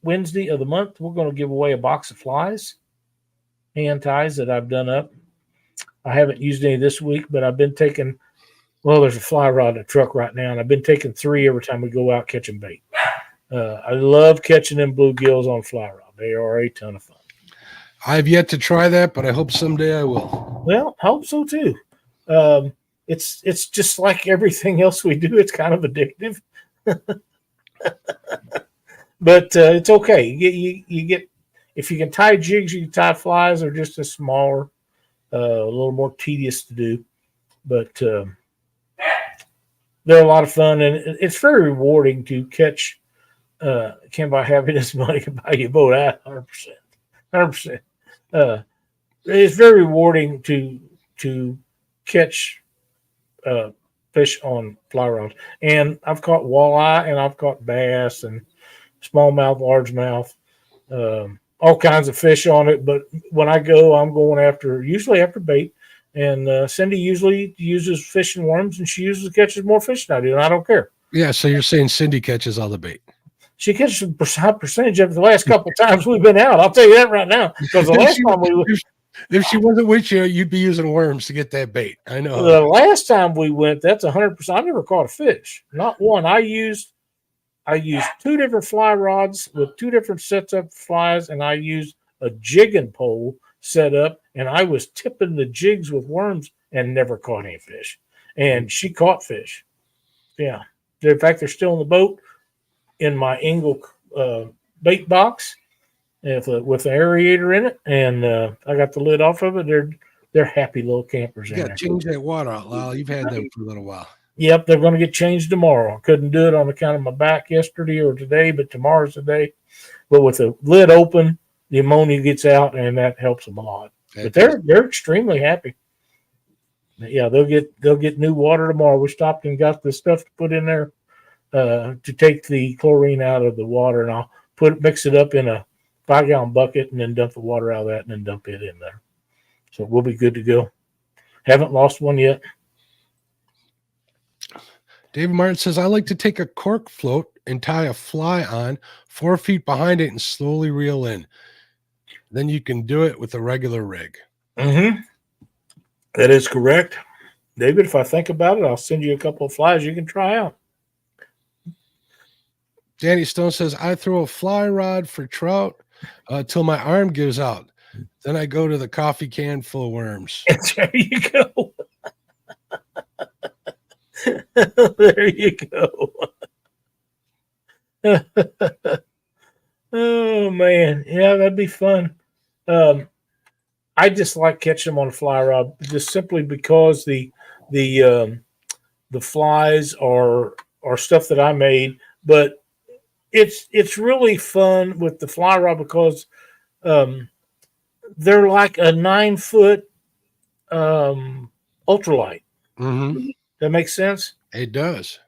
Wednesday of the month, we're going to give away a box of flies. Hand ties that I've done up. I haven't used any this week, but I've been taking, there's a fly rod in the truck right now, and I've been taking 3 every time we go out catching bait. I love catching them bluegills on fly rod. They are a ton of fun. I've yet to try that, but I hope someday I will. Well, I hope so too. It's just like everything else we do. It's kind of addictive. But it's okay. You get if you can tie jigs, you can tie flies. They're just a smaller, a little more tedious to do, but they're a lot of fun, and it's very rewarding to catch Can't buy happiness, money can buy you a boat. 100%. 100%. It's very rewarding to catch fish on fly rods. And I've caught walleye and I've caught bass and smallmouth, largemouth, all kinds of fish on it. But when I go, I'm going usually after bait. And Cindy usually uses fish and worms, and she usually catches more fish than I do, and I don't care. Yeah, so you're saying Cindy catches all the bait. She catches a high percentage of it the last couple of times we've been out. I'll tell you that right now. Because the last time if she wasn't with you, you'd be using worms to get that bait. I know. The last time we went, that's 100%. I never caught a fish, not one. I used 2 different fly rods with 2 different sets of flies, and I used a jigging pole set up, and I was tipping the jigs with worms and never caught any fish. And she caught fish. Yeah. In fact, they're still in the boat in my Engel bait box with the aerator in it, and I got the lid off of it. They're happy little campers. You got to change that water out, Lyle. You've had them for a little while. Yep, they're going to get changed tomorrow. I couldn't do it on account of my back yesterday or today, but tomorrow's the day. But with the lid open, the ammonia gets out, and that helps them a lot. But they're extremely happy. Yeah, they'll get new water tomorrow. We stopped and got the stuff to put in there to take the chlorine out of the water, and I'll mix it up in a 5-gallon bucket, and then dump the water out of that, and then dump it in there. So we'll be good to go. Haven't lost one yet. David Martin says, I like to take a cork float and tie a fly on 4 feet behind it and slowly reel in. Then you can do it with a regular rig. Mm-hmm. That is correct. David, if I think about it, I'll send you a couple of flies you can try out. Danny Stone says, I throw a fly rod for trout till my arm gives out. Then I go to the coffee can full of worms. There you go. There you go. Oh, man. Yeah, that'd be fun. I just like catching them on a fly rod just simply because the flies are stuff that I made, but it's really fun with the fly rod because they're like a 9-foot ultralight. Mm-hmm. That makes sense? It does.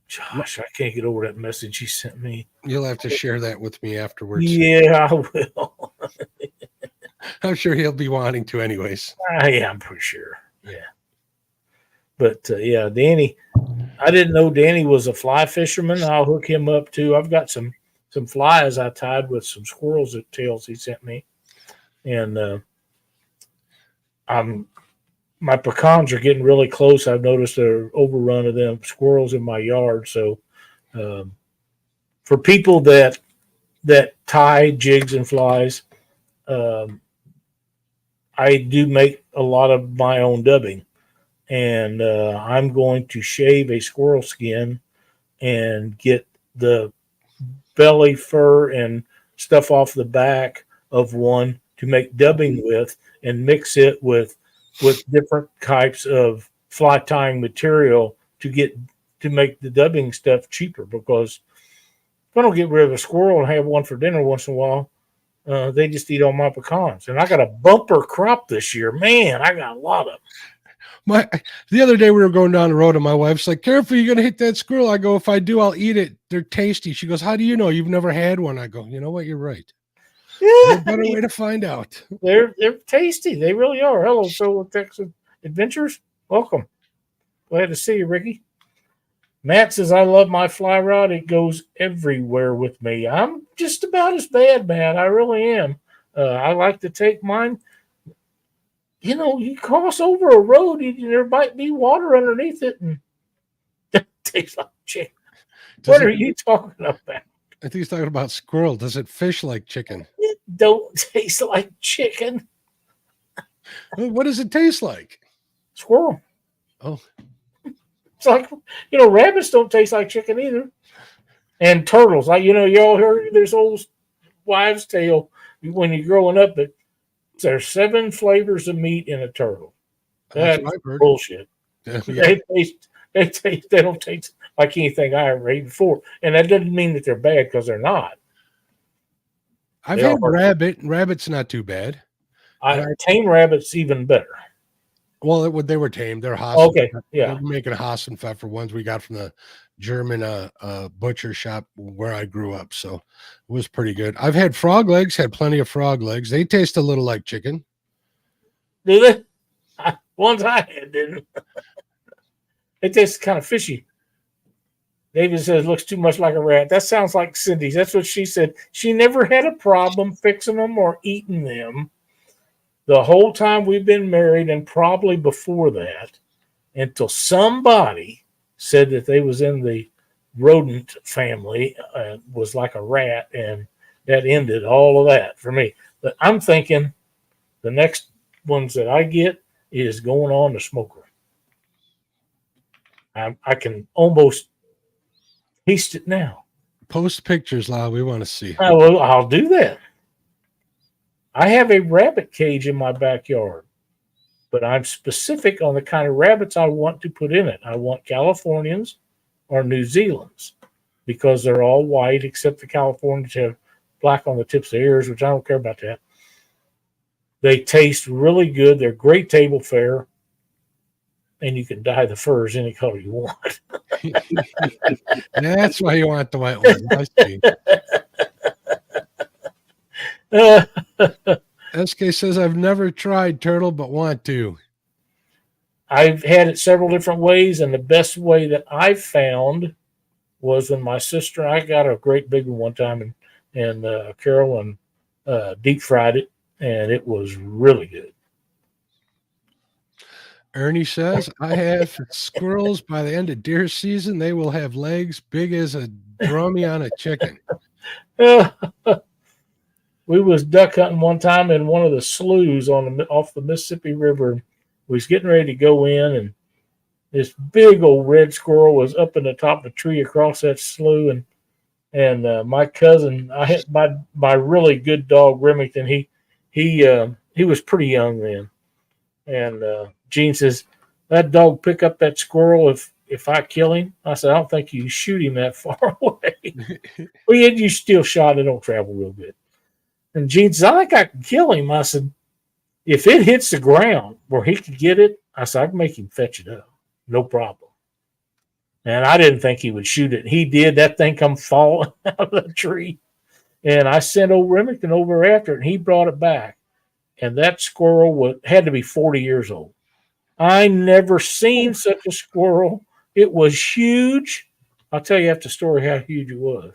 Josh, I can't get over that message he sent me. You'll have to share that with me afterwards. Yeah, I will. I'm sure he'll be wanting to anyways. Yeah, I'm pretty sure. Yeah. But, yeah, Danny, I didn't know Danny was a fly fisherman. I'll hook him up, too. I've got some flies I tied with some squirrels' tails he sent me. And my pecans are getting really close. I've noticed an overrun of them squirrels in my yard. So for people that tie jigs and flies, I do make a lot of my own dubbing. And I'm going to shave a squirrel skin and get the belly fur and stuff off the back of one to make dubbing with and mix it with different types of fly tying material to make the dubbing stuff cheaper, because if I don't get rid of a squirrel and have one for dinner once in a while, they just eat all my pecans. And I got a bumper crop this year. Man, I got a lot of them. The other day we were going down the road and my wife's like, careful, you're going to hit that squirrel. I go, if I do, I'll eat it. They're tasty. She goes, how do you know? You've never had one. I go, you know what? You're right. Yeah, a better way to find out. They're tasty. They really are. Hello, Solo Texas Adventures. Welcome. Glad to see you, Ricky. Matt says, I love my fly rod. It goes everywhere with me. I'm just about as bad, Matt. I really am. I like to take mine. You know, you cross over a road, there might be water underneath it, and it tastes like chicken. What are you talking about? I think he's talking about squirrel. Does it fish like chicken? It don't taste like chicken. What does it taste like? Squirrel. Oh. It's like, rabbits don't taste like chicken either. And turtles. Like, y'all heard this old wives' tale when you're growing up that there's 7 flavors of meat in a turtle. That's bullshit. Yeah. They don't taste like anything I ever ate before. And that doesn't mean that they're bad, because they're not. I've They had are. rabbit. Rabbit's not too bad. Tame rabbit's even better. Well, they were tame. They're Hasen. Okay, yeah. They're making a Hassenpfeffer ones we got from the German butcher shop where I grew up. So it was pretty good. I've had frog legs, had plenty of frog legs. They taste a little like chicken. Do they? Ones I had didn't. It tastes kind of fishy. David says, looks too much like a rat. That sounds like Cindy's. That's what she said. She never had a problem fixing them or eating them the whole time we've been married, and probably before that, until somebody said that they was in the rodent family, was like a rat, and that ended all of that for me. But I'm thinking the next ones that I get is going on the smoker. I can almost taste it now. Post pictures, Lyle. We want to see. Well, I'll do that. I have a rabbit cage in my backyard, but I'm specific on the kind of rabbits I want to put in it. I want Californians or New Zealand's, because they're all white except the Californians have black on the tips of the ears, which I don't care about that. They taste really good. They're great table fare, and you can dye the furs any color you want. That's why you want the white one. SK says, I've never tried turtle, but want to. I've had it several different ways, and the best way that I've found was when my sister and I got a great big one time, and Carolyn deep fried it, and it was really good. Ernie says, I have squirrels by the end of deer season. They will have legs big as a drummy on a chicken. We was duck hunting one time in one of the sloughs off the Mississippi River. We was getting ready to go in, and this big old red squirrel was up in the top of the tree across that slough. And my cousin, I had my really good dog Remington. He was pretty young then, and Gene says, that dog pick up that squirrel if I kill him. I said, I don't think you shoot him that far away. Well, you still shot, it don't travel real good. And Gene says, I think I can kill him. I said, if it hits the ground where he could get it, I said, I can make him fetch it up. No problem. And I didn't think he would shoot it. He did. That thing come falling out of the tree. And I sent old Remington over after it, and he brought it back. And that squirrel had to be 40 years old. I never seen such a squirrel. It was huge. I'll tell you after the story how huge it was.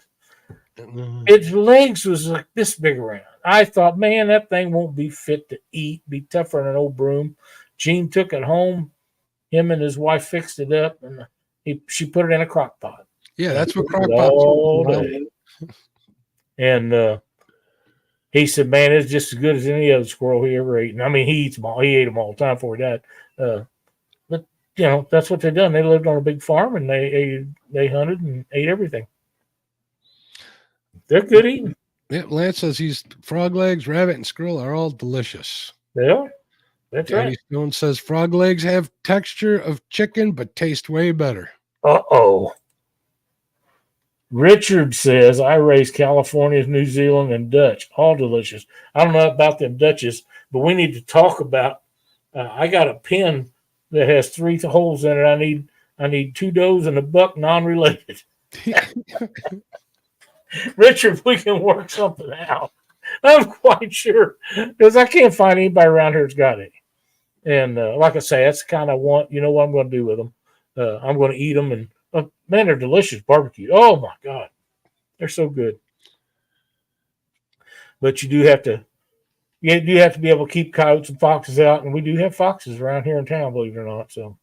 Its legs was like this big around. I thought, man, that thing won't be fit to eat, be tougher than an old broom. Gene took it home. Him and his wife fixed it up, and she put it in a crock pot. Yeah, that's what crock pots are. And he said, man, it's just as good as any other squirrel he ever ate. And I mean, he eats them all. He ate them all the time before he died. But, that's what they done. They lived on a big farm, and they hunted and ate everything. They're good eating. Yeah, Lance says he's frog legs, rabbit, and squirrel are all delicious. They are. That's Danny right. Stone says frog legs have texture of chicken, but taste way better. Uh-oh. Richard says, I raise California, New Zealand, and Dutch. All delicious. I don't know about them Dutches, but we need to talk about, I got a pen that has 3 holes in it. I need 2 does and a buck non-related. Richard, we can work something out. I'm quite sure, because I can't find anybody around here that's got any. And like I say, that's the kind I want. You know what I'm going to do with them? I'm going to eat them, and man, they're delicious barbecue. Oh my God, they're so good. But you do have to be able to keep coyotes and foxes out, and we do have foxes around here in town, believe it or not. So.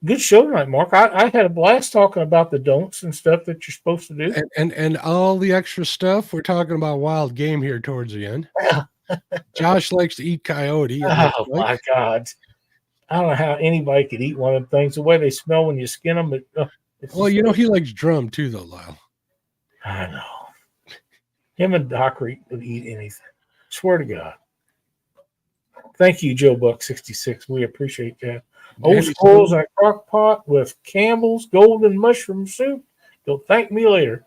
Good show tonight, Mark. I had a blast talking about the don'ts and stuff that you're supposed to do. And all the extra stuff. We're talking about wild game here towards the end. Josh likes to eat coyote. Oh, my God. I don't know how anybody could eat one of them things. The way they smell when you skin them. Well, he likes drum too, though, Lyle. I know. Him and Doc would eat anything. Swear to God. Thank you, Joe Buck 66. We appreciate that. Old Maybe squirrels some- in a crock pot with Campbell's golden mushroom soup. You'll thank me later.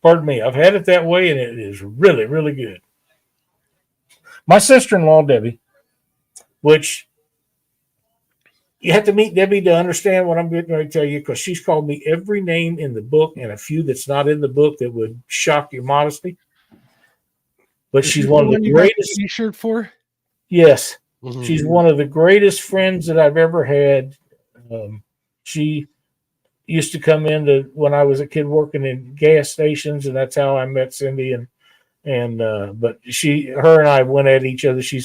Pardon me. I've had it that way, and it is really, really good. My sister-in-law, Debbie, which you have to meet Debbie to understand what I'm getting ready to tell you, because she's called me every name in the book and a few that's not in the book that would shock your modesty. But Is she's this one of the you got greatest. T-shirt for? Yes. Mhm. She's one of the greatest friends that I've ever had. She used to come in when I was a kid working in gas stations, and that's how I met Cindy. But her and I went at each other. She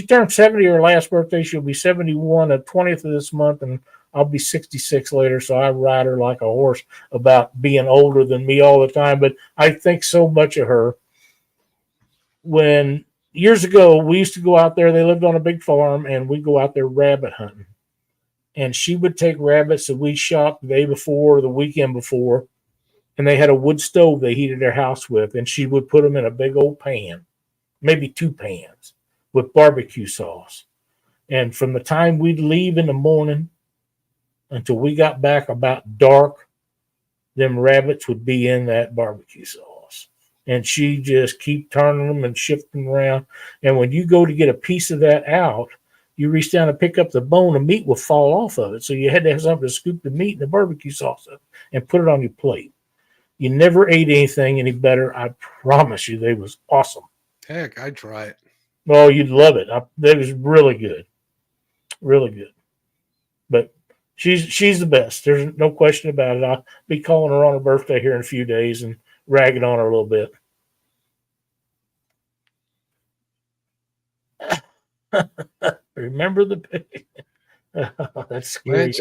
turned 70 her last birthday. She'll be 71 the 20th of this month, and I'll be 66 later. So I ride her like a horse about being older than me all the time. But I think so much of her. When years ago, we used to go out there. They lived on a big farm, and we'd go out there rabbit hunting. And she would take rabbits that we shot the day before or the weekend before, and they had a wood stove they heated their house with, and she would put them in a big old pan, maybe 2 pans, with barbecue sauce. And from the time we'd leave in the morning until we got back about dark, them rabbits would be in that barbecue sauce. And she just keep turning them and shifting around. And when you go to get a piece of that out, you reach down and pick up the bone, the meat will fall off of it. So you had to have something to scoop the meat and the barbecue sauce up and put it on your plate. You never ate anything any better. I promise you, they was awesome. Heck, I'd try it. Oh, you'd love it. They was really good. Really good. But she's the best. There's no question about it. I'll be calling her on her birthday here in a few days and ragging on her a little bit. Remember the pig? That's scary.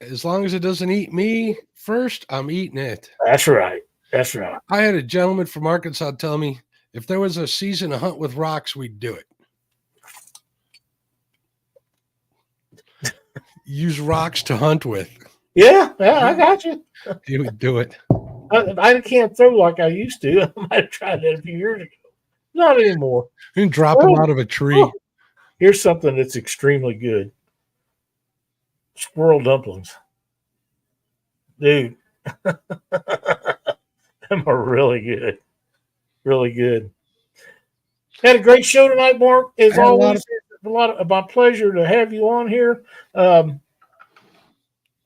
As long as it doesn't eat me first, I'm eating it. That's right. That's right. I had a gentleman from Arkansas tell me if there was a season to hunt with rocks, we'd do it. Use rocks to hunt with. Yeah, I got you. You would do it. I can't throw like I used to. I might have tried that a few years ago. Not anymore. You can drop them out of a tree. Oh. Here's something that's extremely good. Squirrel dumplings. Dude. Them are really good. Really good. Had a great show tonight, Mark. As always, my pleasure to have you on here.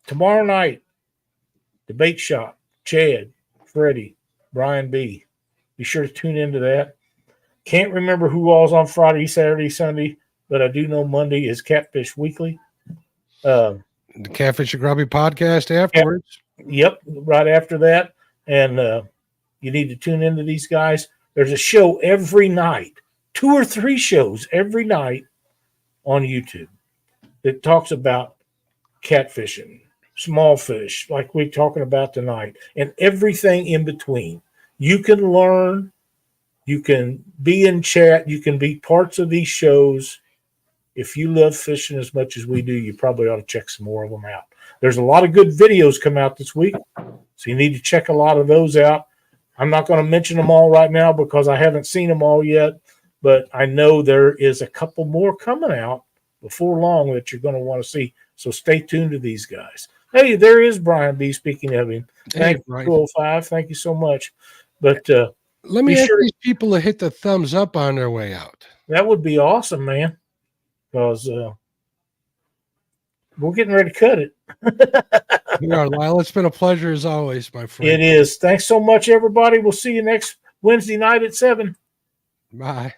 Tomorrow night, Debate Shop, Chad, Freddie, Brian B. Be sure to tune into that. Can't remember who all's on Friday, Saturday, Sunday, but I do know Monday is Catfish Weekly. The Catfish and Crappie podcast afterwards. Yep, right after that. And you need to tune into these guys. There's a show every night, 2 or 3 shows every night on YouTube that talks about catfishing, small fish, like we're talking about tonight, and everything in between. You can learn, you can be in chat, you can be parts of these shows. If you love fishing as much as we do, you probably ought to check some more of them out. There's a lot of good videos come out this week, so you need to check a lot of those out. I'm not going to mention them all right now because I haven't seen them all yet, but I know there is a couple more coming out before long that you're going to want to see. So stay tuned to these guys. Hey, there is Brian B. Speaking of him. Thank you, 205. Thank you so much. But let me ask these people to hit the thumbs up on their way out. That would be awesome, man. Because we're getting ready to cut it. We are, Lyle. It's been a pleasure as always, my friend. It is. Thanks so much, everybody. We'll see you next Wednesday night at 7. Bye.